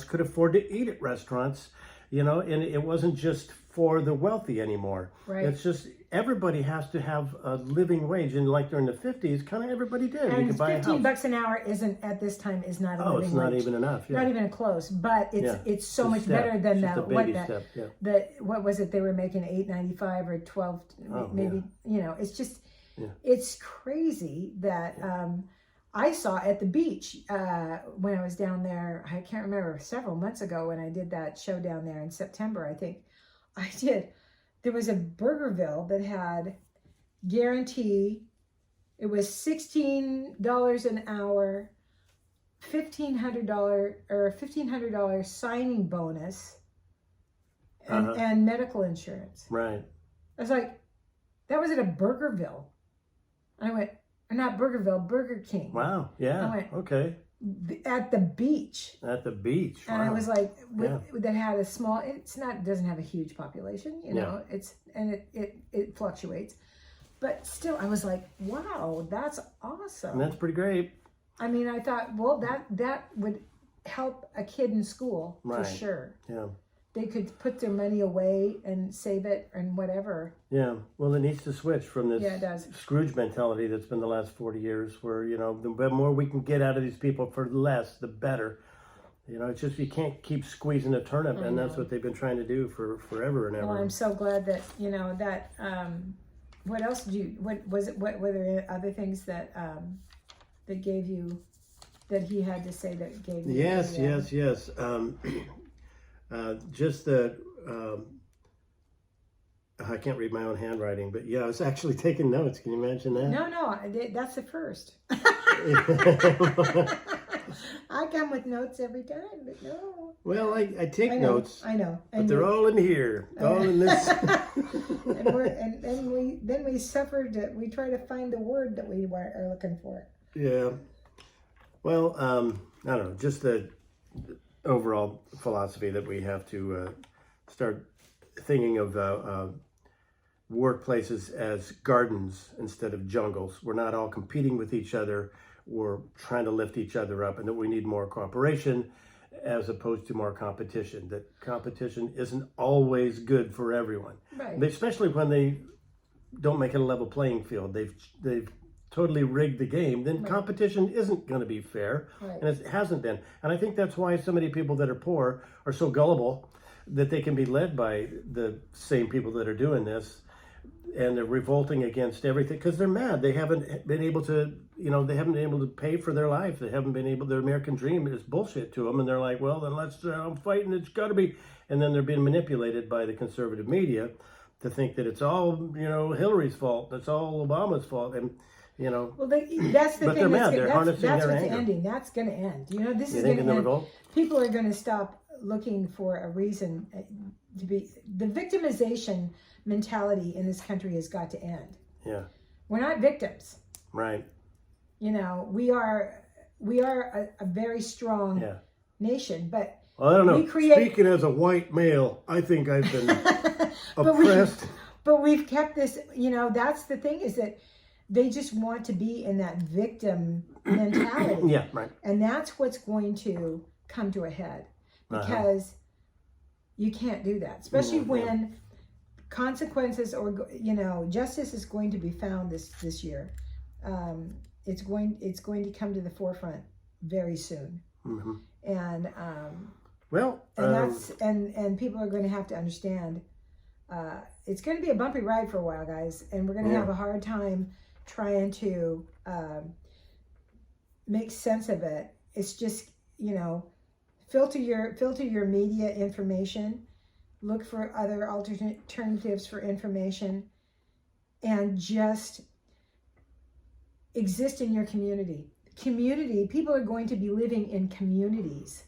could afford to eat at restaurants, and it wasn't just for the wealthy anymore. Right. It's just everybody has to have a living wage. And like during the 50s, kind of everybody did. And you could buy a house. $15 an hour isn't, at this time, is not a living wage. Oh, it's not even enough. Yeah. Not even close, but it's so much step. better than Just what was it they were making, $8.95 or $12 maybe. It's just it's crazy that I saw at the beach when I was down there. I can't remember, several months ago when I did that show down there in September. I think I did. There was a Burgerville that had guarantee. It was $16 an hour, $1,500 signing bonus, and medical insurance. Right. I was like, that was at a Burgerville. I went, not Burgerville, Burger King. Wow. Yeah. I went, okay. At the beach. At the beach. And wow. I was like, that had a small. Doesn't have a huge population, it fluctuates, but still, I was like, wow, that's awesome. And that's pretty great. I mean, I thought, well, that would help a kid in school for sure. Yeah. They could put their money away and save it and whatever. Yeah. Well, it needs to switch from this it does. Scrooge mentality that's been the last 40 years where, the more we can get out of these people for less, the better. It's just you can't keep squeezing a turnip, and that's what they've been trying to do for forever and ever. Well, I'm so glad that, that, what else what were there other things that gave you, that he had to say that gave you? Yes. Just that, I can't read my own handwriting, but I was actually taking notes. Can you imagine that? No, that's the first. I come with notes every time, but no. Well, I take notes. I know. But they're all in here, all in this. and then we suffered. We try to find the word that we are looking for. Yeah. Well, I don't know. Just the overall philosophy that we have to start thinking of workplaces as gardens instead of jungles. We're not all competing with each other. We're trying to lift each other up, and that we need more cooperation as opposed to more competition. That competition isn't always good for everyone, right? Especially when they don't make it a level playing field. They've totally rigged the game. Then competition isn't going to be fair, and it hasn't been. And I think that's why so many people that are poor are so gullible that they can be led by the same people that are doing this. And they're revolting against everything because they're mad. They haven't been able to, they haven't been able to pay for their life. They haven't been able, their American dream is bullshit to them. And they're like, well, then I'm fighting. It's got to be. And then they're being manipulated by the conservative media to think that it's all, Hillary's fault. It's all Obama's fault. And, Well, that's the but thing. They're mad. They're harnessing their what's anger. ending. That's going to end. This is going going to end. Revolt? People are going to stop looking for a reason to be. The victimization mentality in this country has got to end. Yeah. We're not victims. Right. We are a very strong nation, but well, I don't know. Speaking as a white male, I think I've been oppressed. But we've kept this, that's the thing, is that they just want to be in that victim mentality. Yeah, right. And that's what's going to come to a head, because you can't do that, especially when consequences, or justice is going to be found this year. It's going to come to the forefront very soon, and and people are going to have to understand. It's going to be a bumpy ride for a while, guys, and we're going to have a hard time trying to make sense of it. It's just, filter your media information, look for other alternatives for information, and just exist in your community. People are going to be living in communities.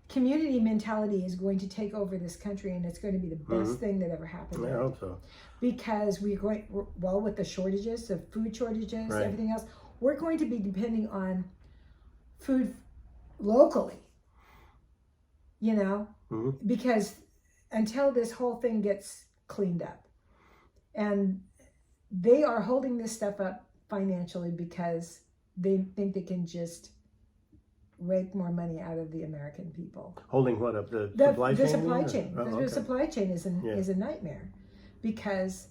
Community mentality is going to take over this country, and it's going to be the best thing that ever happened. I hope so. Because with the shortages, the food shortages, everything else, we're going to be depending on food locally, because until this whole thing gets cleaned up. And they are holding this stuff up financially because they think they can just rake more money out of the American people. Holding what up? The supply chain? The supply chain. Oh, the supply chain is a nightmare because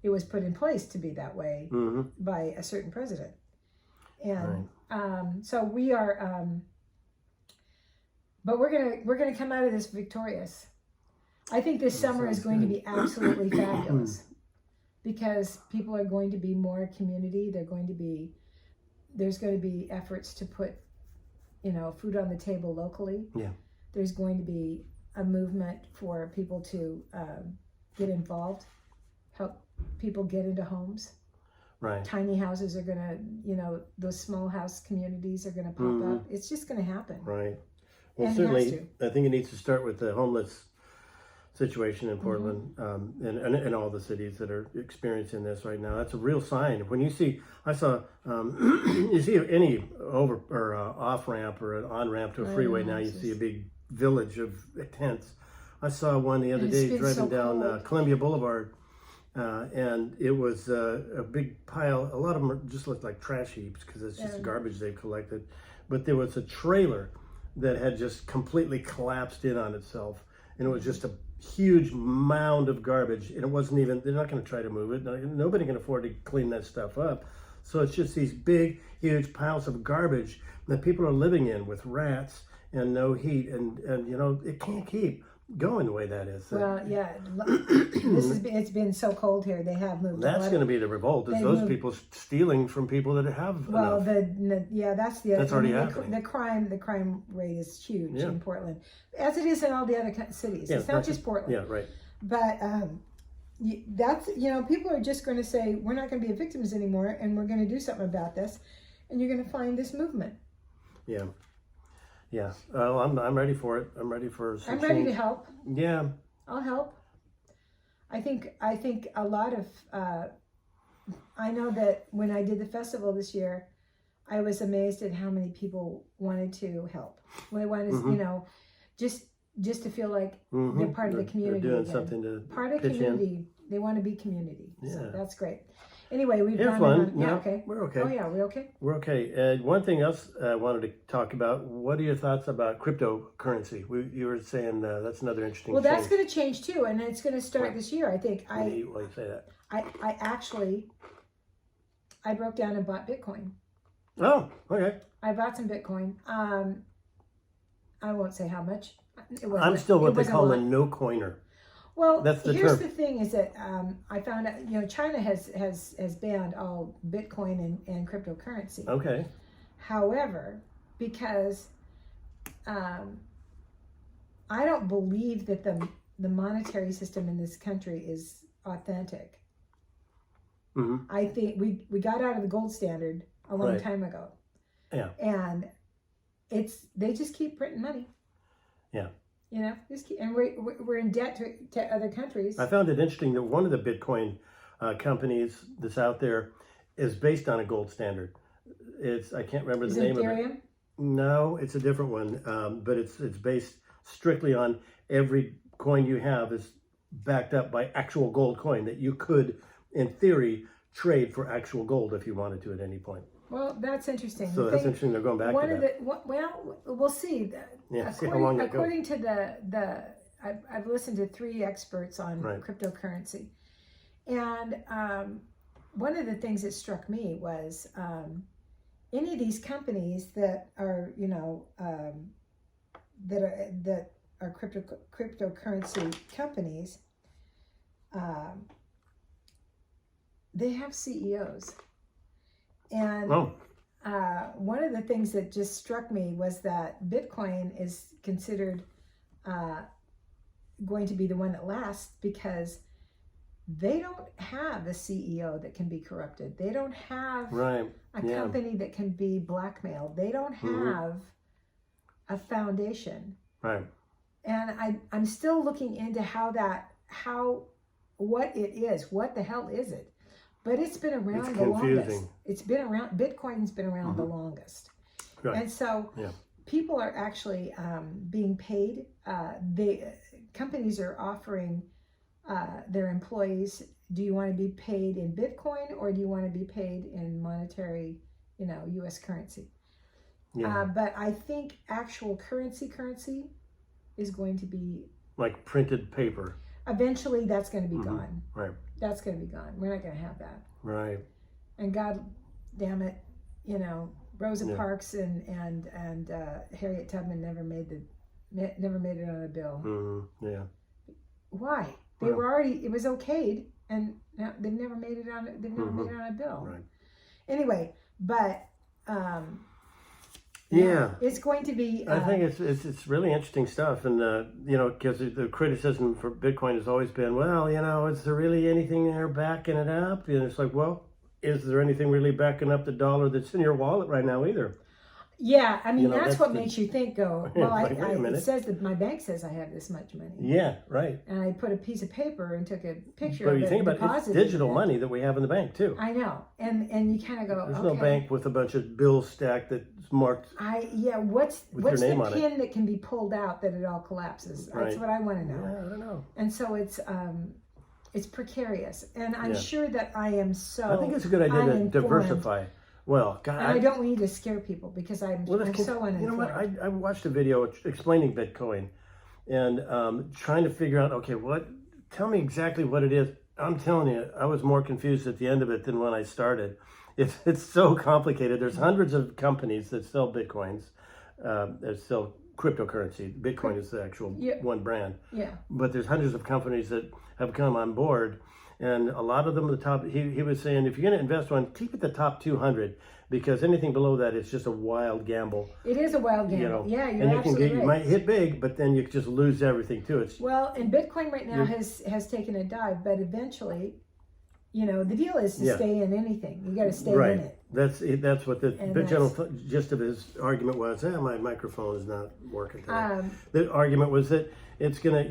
it was put in place to be that way by a certain president. And so we are, but we're gonna come out of this victorious. I think this summer is going to be absolutely fabulous because people are going to be more community. There's going to be efforts to put, food on the table locally. Yeah. There's going to be a movement for people to get involved, help people get into homes. Right. Tiny houses are gonna, those small house communities are gonna pop up. It's just gonna happen. Right. Well, and certainly, I think it needs to start with the homeless situation in Portland, and all the cities that are experiencing this right now. That's a real sign. When you see, you see any over or off ramp or an on ramp to a freeway now, you see a big village of tents. I saw one the other day driving down Columbia Boulevard, and it was a big pile. A lot of them just looked like trash heaps because it's just garbage they've collected. But there was a trailer that had just completely collapsed in on itself, and it was just a huge mound of garbage, and it wasn't even, they're not going to try to move it. Nobody can afford to clean that stuff up. So it's just these big, huge piles of garbage that people are living in with rats and no heat, and it can't keep going the way that is. Well, yeah, it's been so cold here. They have moved. That's going to be the revolt. Is those people stealing from people that have enough. That's already happening. The crime rate is huge in Portland, as it is in all the other cities. It's not just Portland. Yeah, right. But that's people are just going to say we're not going to be victims anymore, and we're going to do something about this, and you're going to find this movement. Yeah. Yeah, well, I'm ready for it. I'm ready for some change. Ready to help. Yeah, I'll help. I think a lot of. I know that when I did the festival this year, I was amazed at how many people wanted to help. They wanted, just to feel like they're part of the community. They're doing something to part of community. They want to be community. Yeah, so that's great. Anyway, we've gone on. Yeah, okay. We're okay. Oh yeah, we're okay. We're okay. And one thing else I wanted to talk about. What are your thoughts about cryptocurrency? You were saying that's another interesting. Well, that's going to change too, and it's going to start this year. I think. Why do you say that? I actually broke down and bought Bitcoin. Oh, okay. I bought some Bitcoin. I won't say how much. I'm still what they call a no-coiner. Well, that's the here's term. The thing is that I found out, China has banned all Bitcoin and cryptocurrency. Okay. However, because I don't believe that the monetary system in this country is authentic. Mm-hmm. I think we got out of the gold standard a long time ago. Yeah. And they just keep printing money. Yeah. And we're in debt to other countries. I found it interesting that one of the Bitcoin companies that's out there is based on a gold standard. I can't remember the name of it. No, it's a different one, but it's based strictly on every coin you have is backed up by actual gold coin that you could, in theory, trade for actual gold if you wanted to at any point. Well, that's interesting. So that's interesting. They're going back to that. Well, we'll see. Yeah, see how long it goes. According to the I've listened to 3 experts on Right. cryptocurrency, and one of the things that struck me was any of these companies that are that are cryptocurrency companies, they have CEOs, and Oh, one of the things that just struck me was that Bitcoin is considered going to be the one that lasts because they don't have a CEO that can be corrupted. They don't have right. a Yeah. company that can be blackmailed. They don't have a foundation. Right. And I'm still looking into what it is. What the hell is it? But it's been around It's the longest. confusing. It's been around. Bitcoin's been around the longest. Right. And so Yeah. people are actually being paid. Companies are offering their employees, do you want to be paid in Bitcoin or do you want to be paid in monetary, U.S. currency? Yeah. But I think actual currency is going to be, Like printed paper. eventually that's going to be gone. Right. That's going to be gone. We're not going to have that. Right. And God damn it, Rosa Yeah. Parks and Harriet Tubman never made it on a bill. Mm-hmm. Yeah. Why? They Well- were already, it was okayed, and now they've never made it on. They've never made it on a bill. Right. Anyway, but Yeah. it's going to be. I think it's really interesting stuff, and because the criticism for Bitcoin has always been, well, is there really anything there backing it up? And it's like, well, is there anything really backing up the dollar that's in your wallet right now either? Yeah, I mean that's that's what the- makes you think. Go well. Like, wait a It minute. says that my bank says I have this much money, Yeah. Right. and I put a piece of paper and took a picture But of you it. think about it, it's deposited digital it. money that we have in the bank too. I know, and you kind of go. There's okay. no bank with a bunch of bills stacked that's marked. What's With your the name on it. pin that can be pulled out that it all collapses? That's Right. what I want to know. Yeah, I don't know. And so it's precarious, and I'm Yeah. sure that I am so. I think it's a good idea to uninformed. diversify. Well, God, And I don't need to scare people because I'm so uninformed. You know what? I watched a video explaining Bitcoin and trying to figure out, okay, tell me exactly what it is. I'm telling you, I was more confused at the end of it than when I started. It's so complicated. There's hundreds of companies that sell Bitcoins, that sell cryptocurrency. Bitcoin is the actual one brand. Yeah. But there's hundreds of companies that have come on board. And a lot of them at the top, he was saying, if you're going to invest one, keep it the top 200 because anything below that is just a wild gamble. It is a wild gamble. Yeah, you're and absolutely you right. might hit big, but then you just lose everything too. Well, and Bitcoin right now has taken a dive, but eventually, the deal is to stay in anything. You got to stay in it. That's what the And general gist of his argument was. My microphone is not working today. The argument was that it's gonna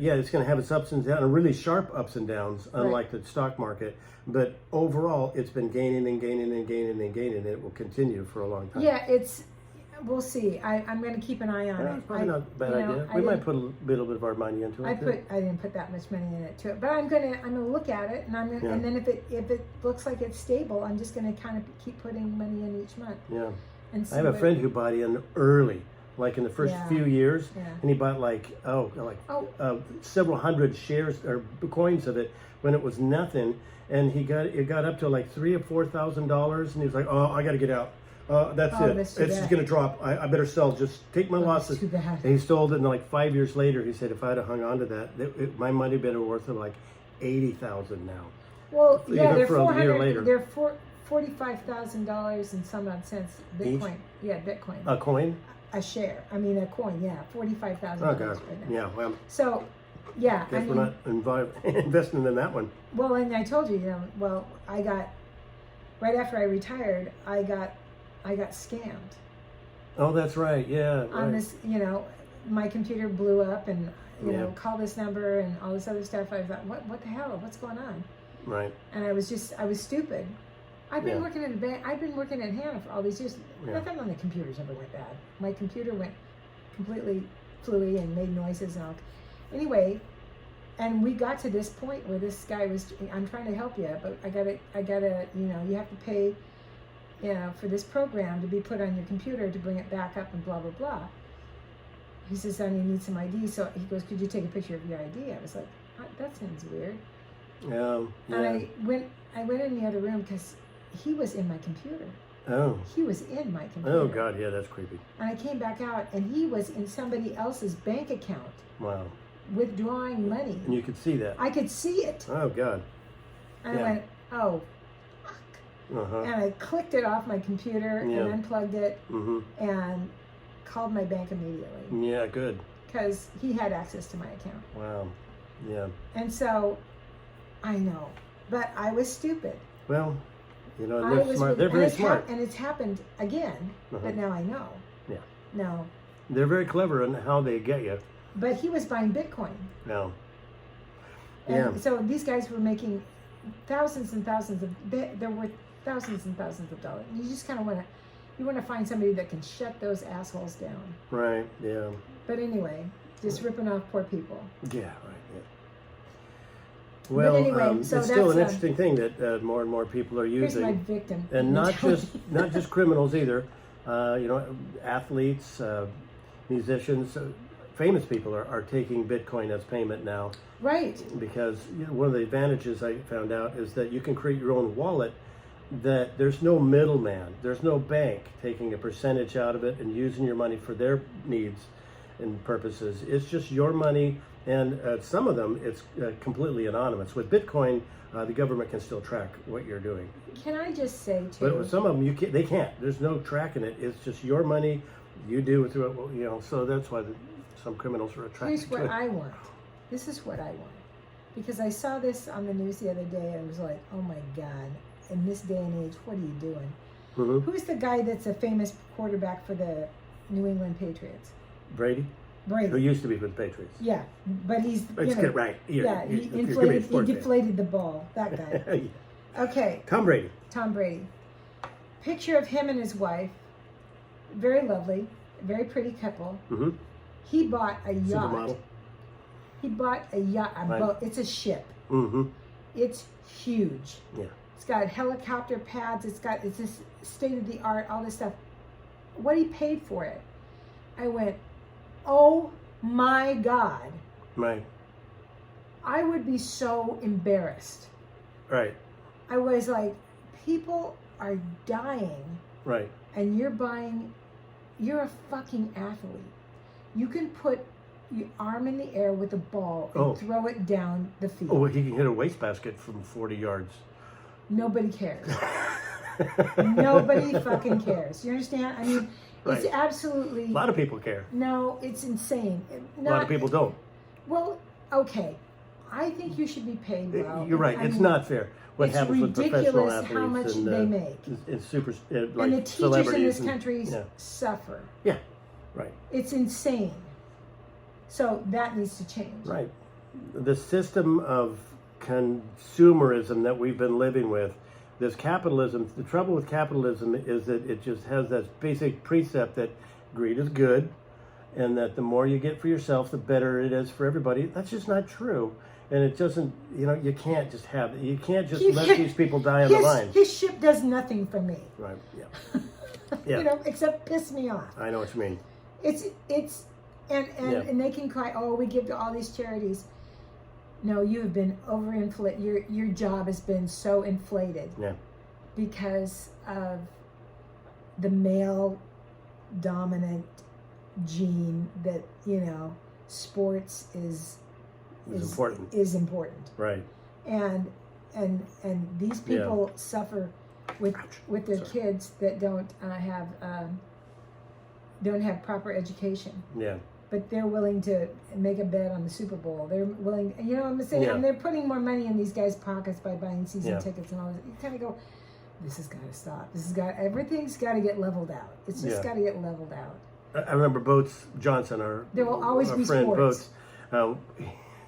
have its ups and downs, and really sharp ups and downs, unlike the stock market. But overall, it's been gaining and gaining and gaining and gaining, and it will continue for a long time. Yeah, we'll see. I'm going to keep an eye on Yeah, it. it's probably not a bad idea. We might put a little bit of our money into it. I didn't put that much money in it but I'm gonna look at it, and and then if it looks like it's stable, I'm just gonna kind of keep putting money in each month. Yeah. And see I have a friend who bought in early, like in the first few years, and he bought several hundred shares or coins of it when it was nothing, and it got up to like $3,000 or $4,000, and he was like, "Oh, I got to get out. That's it. That's It's just going to drop. I better sell. Just take my losses." too bad. And he sold it, and like 5 years later, he said, "If I'd have hung on to that, my money would have been worth of like $80,000 now." Well, yeah, Even they're for a year later. They're $45,000 and some odd cents Bitcoin. Yeah, Bitcoin. A coin? A share. I mean, a coin. Yeah, $45,000 Oh, God. right now. Yeah. Well, So, yeah, guess we're not investing in that one. Well, and I told you, I got right after I retired, I got scammed. Oh, that's right. Yeah. On Right. this, my computer blew up, and call this number and all this other stuff. I thought, what the hell? What's going on? Right. And I was stupid. I've been Yeah. working at a bank. I've been working at Hannah for all these years. Yeah. Nothing on the computers ever went bad. My computer went completely fluey and made noises and all. Anyway, and we got to this point where this guy was, I'm trying to help you, but I gotta, you have to pay, for this program to be put on your computer to bring it back up and blah, blah, blah. he says, son, you need some ID. So he goes, could you take a picture of your ID? I was like, that sounds weird. Yeah. And I went in the other room because he was in my computer. Oh. He was in my computer. Oh God, yeah, that's creepy. And I came back out, and he was in somebody else's bank account Wow. withdrawing money. And you could see that. I could see it. Oh God. And I went, oh, fuck. Uh-huh. And I clicked it off my computer and unplugged it and called my bank immediately. Yeah, good. Because he had access to my account. Wow. Yeah. And so, I know. But I was stupid. Well, you know, I they're was smart. really- They're very smart. and it's happened again, but now I know. Yeah. No. They're very clever in how they get you. But he was buying Bitcoin. No. And Yeah. so these guys were making thousands and thousands of, they're worth thousands and thousands of dollars. You just kind of want to find somebody that can shut those assholes down. Right. Yeah. But anyway, just ripping off poor people. Yeah. Right. Yeah. Well, anyway, so it's still an that's, interesting thing that more and more people are Here's using. my victim. And not just criminals either. You know, athletes, musicians, famous people are taking Bitcoin as payment now. Right. Because one of the advantages I found out is that you can create your own wallet. That there's no middleman. There's no bank taking a percentage out of it and using your money for their needs and purposes. It's just your money. And some of them, it's completely anonymous. With Bitcoin, the government can still track what you're doing. Can I just say, too? But with some of them, they can't. There's no tracking it. It's just your money. You do with it, you know. So that's why some criminals are attracted Here's to what it. I want. This is what I want. Because I saw this on the news the other day. I was like, oh my God. In this day and age, what are you doing? Mm-hmm. Who's the guy that's a famous quarterback for the New England Patriots? Brady, who Brady. used to be with the Patriots. Yeah, but he's, Let's get right. he deflated the ball. That guy. Okay, Tom Brady. Tom Brady. Picture of him and his wife. Very lovely, very pretty couple. Mm-hmm. He bought a yacht. Supermodel. He bought a yacht, a Right. boat. It's a ship. Mm-hmm. It's huge. Yeah. It's got helicopter pads. It's just state of the art, all this stuff. What he paid for it. I went, oh my God. Right. I would be so embarrassed. Right. I was like, people are dying Right. and you're a fucking athlete. You can put your arm in the air with a ball and throw it down the field. Oh, he can hit a wastebasket from 40 yards. Nobody cares. Nobody fucking cares. You understand? I mean, it's Right. absolutely... A lot of people care. No, it's insane. A lot of people don't. Well, okay. I think you should be paid well. You're right. I It's mean, not fair. What it's happens with professional ridiculous athletes how much and they make. and super like and the teachers in celebrities this country yeah. suffer. Yeah. Right. It's insane. So that needs to change. Right. The system of consumerism that we've been living with, this capitalism, the trouble with capitalism is that it just has that basic precept that greed is good and that the more you get for yourself, the better it is for everybody. That's just not true. And it doesn't, you know, you can't just let these people die on the line. His ship does nothing for me. Right, yeah. Yeah. You know, except piss me off. I know what you mean. And they can cry, oh, we give to all these charities. No, you have been overinflated. Your job has been so inflated. Yeah. Because of the male dominant gene that, you know, sports is important. Right. And these people suffer with their kids that don't have proper education. Yeah. But they're willing to make a bet on the Super Bowl. They're willing, you know what I'm saying? Yeah. And they're putting more money in these guys' pockets by buying season Yeah. tickets and all this. You kind of go, this has got to stop. Everything's got to get leveled out. It's just got to get leveled out. I remember Boats Johnson, There will always our be friend sports. Boats,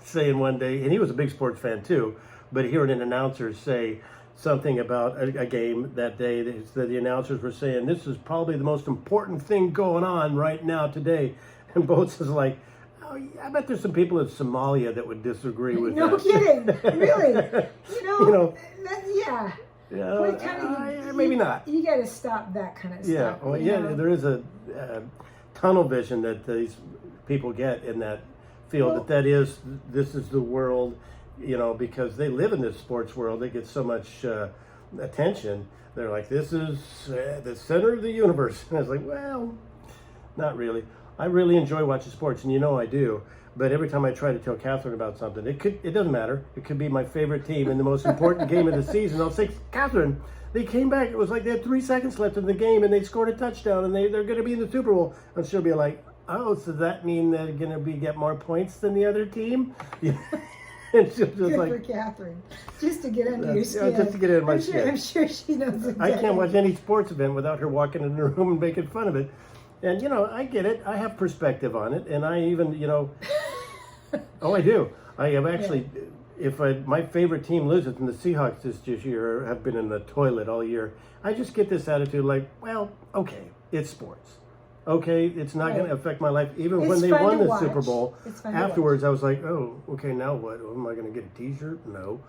saying one day, and he was a big sports fan too, but hearing an announcer say something about a game that day, that the announcers were saying, this is probably the most important thing going on right now today. And Boats is like, oh, I bet there's some people in Somalia that would disagree with No that. kidding, really. You know, yeah. Yeah, maybe not. You got to stop that kind of Yeah, stuff. well, you yeah, know? there is a tunnel vision that these people get in that field. Well- This is the world, because they live in this sports world. They get so much attention. They're like, this is the center of the universe. And I was like, well, not really. I really enjoy watching sports, and I do. But every time I try to tell Catherine about something, it doesn't matter. It could be my favorite team in the most important game of the season. I'll say, Catherine, they came back. It was like they had 3 seconds left in the game, and they scored a touchdown, and they're going to be in the Super Bowl. And she'll be like, oh, so does that mean they're going to get more points than the other team? And she'll just Good like, for Catherine, just to get under your skin. just to get under my skin. I'm sure she knows exactly. I can't watch any sports event without her walking in the room and making fun of it. And, I get it. I have perspective on it. And I even, oh, I do. I have actually, my favorite team loses, and the Seahawks this year have been in the toilet all year, I just get this attitude like, well, okay, it's sports. Okay, it's not going to affect my life. Even It's when they fun won to the watch. Super Bowl, It's fun to afterwards I was like, oh, okay, now what? Am I going to get a T-shirt? No.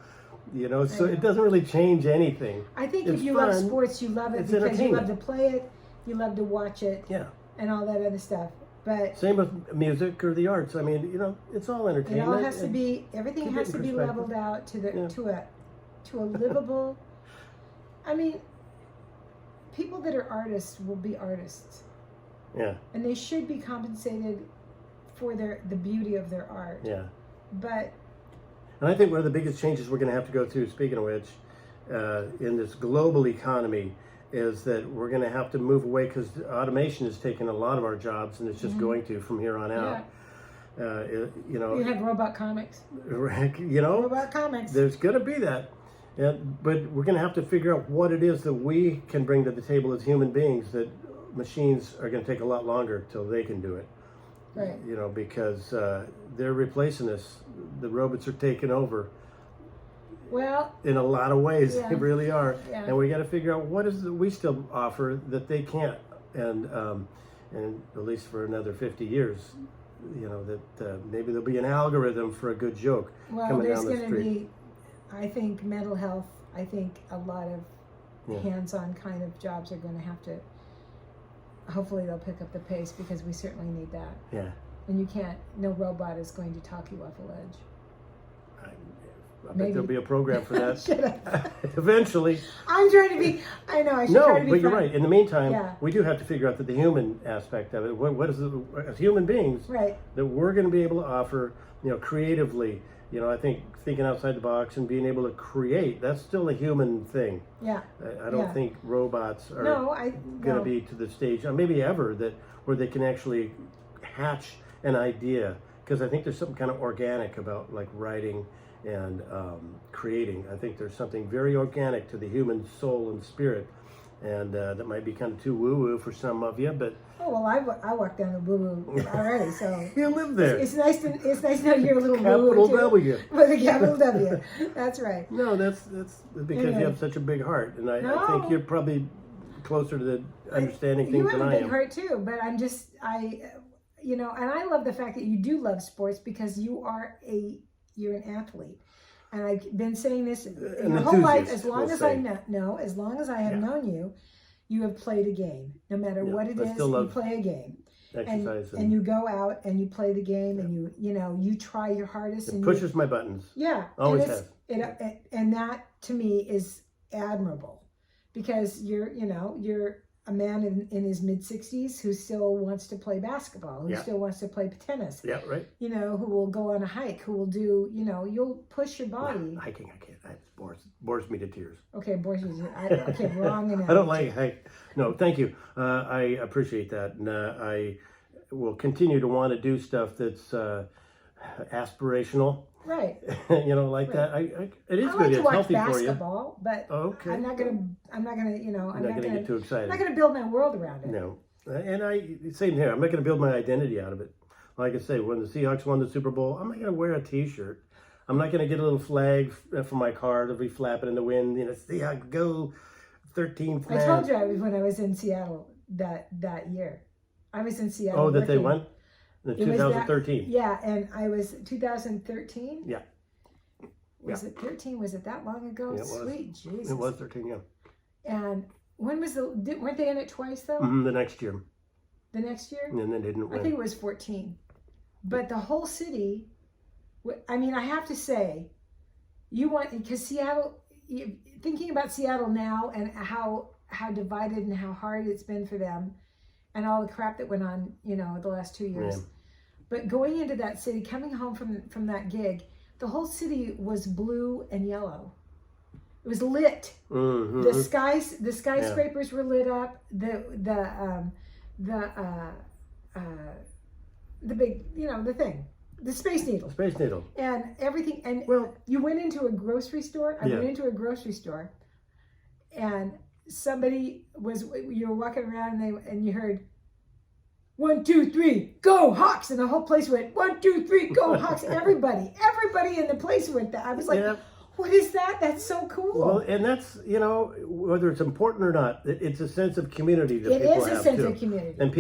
So it doesn't really change anything. I think It's if you love fun. sports, you love it It's because you love entertainment. to play it, you love to watch it, Yeah. and all that other stuff. But Same with music or the arts. I mean, it's all it entertainment. all has to and- be, everything keep it has in to be perspective. leveled out to the Yeah. to a livable. I mean, people that are artists will be artists, Yeah, and they should be compensated for the beauty of their art. yeah. But And I think one of the biggest changes we're going to have to go through, speaking of which, in this global economy, is that we're going to have to move away because automation has taken a lot of our jobs, and it's just going to from here on out. you have robot comics. Robot comics. There's going to be that. But we're going to have to figure out what it is that we can bring to the table as human beings that machines are going to take a lot longer till they can do it. Right. Because they're replacing us. The robots are taking over Well, in a lot of ways. Yeah. They really are. Yeah. And we got to figure out what is it we still offer that they can't. And at least for another 50 years, that maybe there'll be an algorithm for a good joke coming there's down the going to street. be, I think, mental health. I think a lot of Yeah. hands-on kind of jobs are going to have to. Hopefully, they'll pick up the pace because we certainly need that. Yeah. And you can't. No robot is going to talk you off a ledge. I bet Maybe. there'll be a program for that. Shut up. Eventually. I'm trying to be. I know. I should try No, to be. but you're fun. right. In the meantime, Yeah. we do have to figure out that the human aspect of it, what is it, as human beings, Right. that we're going to be able to offer, creatively. I think thinking outside the box and being able to create, that's still a human thing. Yeah. I don't Yeah. think robots are No, going to be to the stage, or maybe ever, where they can actually hatch an idea. Because I think there's something kind of organic about like writing and creating. I think there's something very organic to the human soul and spirit. And that might be kind of too woo-woo for some of you, but Oh well, I walked down the woo-woo already, so you live there. it's nice to know you're a little Capital woo-woo too. W. With a capital W. That's right. No, that's because Anyway. you have such a big heart, and I No. think you're probably closer to the understanding You things have than a I big am. heart too, but and I love the fact that you do love sports because you're an athlete. And I've been saying this An your whole life, enthusiast, as long we'll as say. I know, as long as I have known you, you have played a game. No matter Yeah, what it I is, still you love play a game. Exercise And you go out and you play the game and you try your hardest it and pushes my buttons. yeah, Always and and that to me is admirable because you're a man in his mid-60s who still wants to play basketball, who Yeah. still wants to play tennis, Yeah, right. who will go on a hike, who will do, you'll push your body. Hiking, I can't. It bores me to tears. Okay, boys, okay, wrong analogy. I don't like hike. No, thank you. I appreciate that, and I will continue to want to do stuff that's aspirational. Right. Like that. It is I good. like to It's watch healthy for you. basketball, but Okay. I'm not gonna, I'm not gonna get too excited. I'm not gonna build my world around it. No, and same here. I'm not going to build my identity out of it. Like I say, when the Seahawks won the Super Bowl, I'm not going to wear a T-shirt. I'm not going to get a little flag for my car to be flapping in the wind. Seahawks go 13th man. I told you when I was in Seattle that year. I was in Seattle. Oh, that they working. won in It was that- 2013. Yeah, and I was 2013. Yeah. Was it 13? Was it that long ago? Yeah, it was. Sweet Jesus. It was 13. Yeah. And when was weren't they in it twice though? The next year, The next year? and then they didn't I win. think it was 14. but the whole city, I mean, I have to say, because Seattle, thinking about Seattle now and how divided and how hard it's been for them and all the crap that went on, the last 2 years. Yeah. But going into that city, coming home from that gig, the whole city was blue and yellow. It was lit. Mm-hmm. The skyscrapers were lit up. The big, the thing, the Space Needle. Space Needle. And everything. And Well, you went into a grocery store. I Yeah. went into a grocery store, and you were walking around and you heard 1, 2, 3, go Hawks, and the whole place went 1, 2, 3, go Hawks. Everybody in the place went that. I was like, yeah. what is that? That's so cool. Well, and that's, whether it's important or not, it's a sense of community that It people is a have sense too. of community. And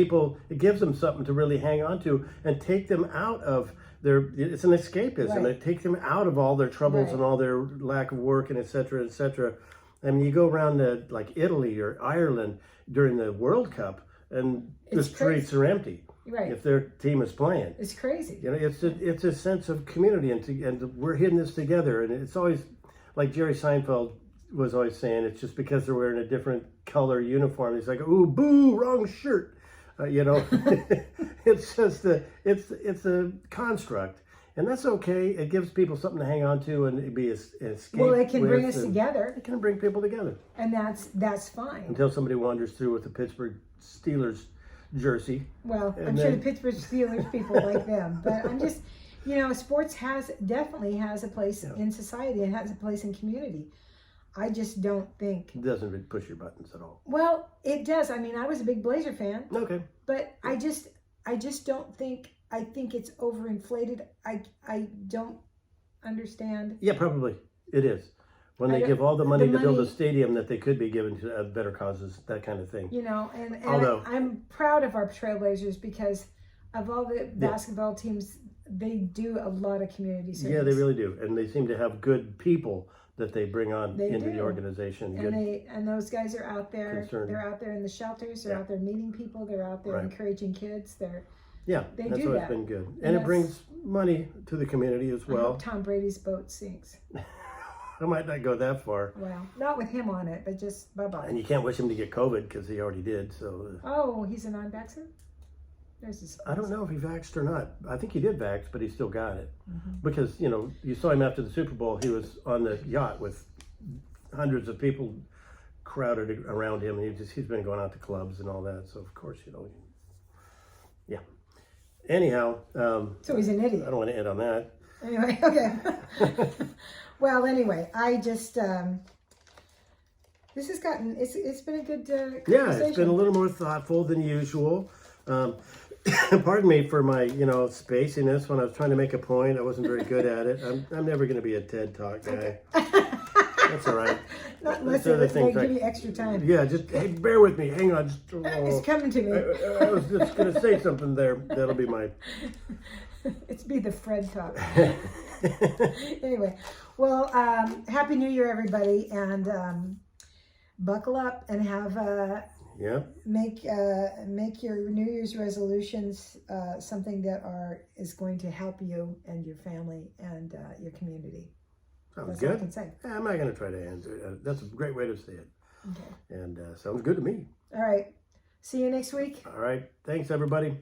it gives them something to really hang on to and take them out of it's an escapism. Right. It takes them out of all their troubles Right. and all their lack of work and et cetera, et cetera. I mean, you go around to like Italy or Ireland during the World Cup and the It's streets are empty Right. if their team is playing. It's crazy. It's a sense of community, and we're hitting this together. And it's always like Jerry Seinfeld was always saying, it's just because they're wearing a different color uniform. He's like, ooh, boo, wrong shirt. It's just it's a construct, and that's okay. It gives people something to hang on to and be an escape. Well, it can bring us and together, It can bring people together and that's fine. until somebody wanders through with a Pittsburgh Steelers jersey. Well, And I'm sure then- the Pittsburgh Steelers people like them, but I'm just, sports definitely has a place in society and has a place in community. I just don't think. It doesn't really push your buttons at all. Well, it does. I mean, I was a big Blazer fan, Okay. but I just don't think. I think it's overinflated. I don't understand. Yeah, probably it is. When I they don't- give all the money to build a money- stadium that they could be given to better causes, that kind of thing. And Although- I'm proud of our Trailblazers because of all the basketball teams, they do a lot of community service. Yeah, they really do, and they seem to have good people that they bring on They into the do. organization. And those guys are out there. Concerned. They're out there in the shelters. They're Yeah. out there meeting people. They're out there Right. encouraging kids. They That's do always that. been good, and that's- it brings money to the community as I well. hope Tom Brady's boat sinks. I might not go that far, Well, not with him on it, but just bye-bye. and you can't wish him to get COVID because he already did. So Oh, he's a non-vaxxer? There's his. I don't know if he vaxxed or not. I think he did vax, but he still got it Mm-hmm. because you saw him after the Super Bowl. He was on the yacht with hundreds of people crowded around him, and he's been going out to clubs and all that. So of course, yeah. Anyhow, So he's an I idiot. don't want to end on that. Anyway, okay. Well, anyway, I just this has gotten it's been a good Yeah, conversation. it's been a little more thoughtful than usual. Pardon me for my, spaciness when I was trying to make a point. I wasn't very good at it. I'm never going to be a TED Talk guy. That's all right. Not unless Those are the they things give you extra time. Yeah, just hey, bear with me. Hang on. It's coming to me. I was just going to say something there. That'll be my. It's be the Fred talk. Anyway, well, Happy New Year, everybody, and buckle up and have Yeah. make your New Year's resolutions something that is going to help you and your family and your community. Sounds That's all I good. can say. I'm not going to try to answer it. That's a great way to say it. Okay. And sounds good to me. All right. See you next week. All right. Thanks, everybody.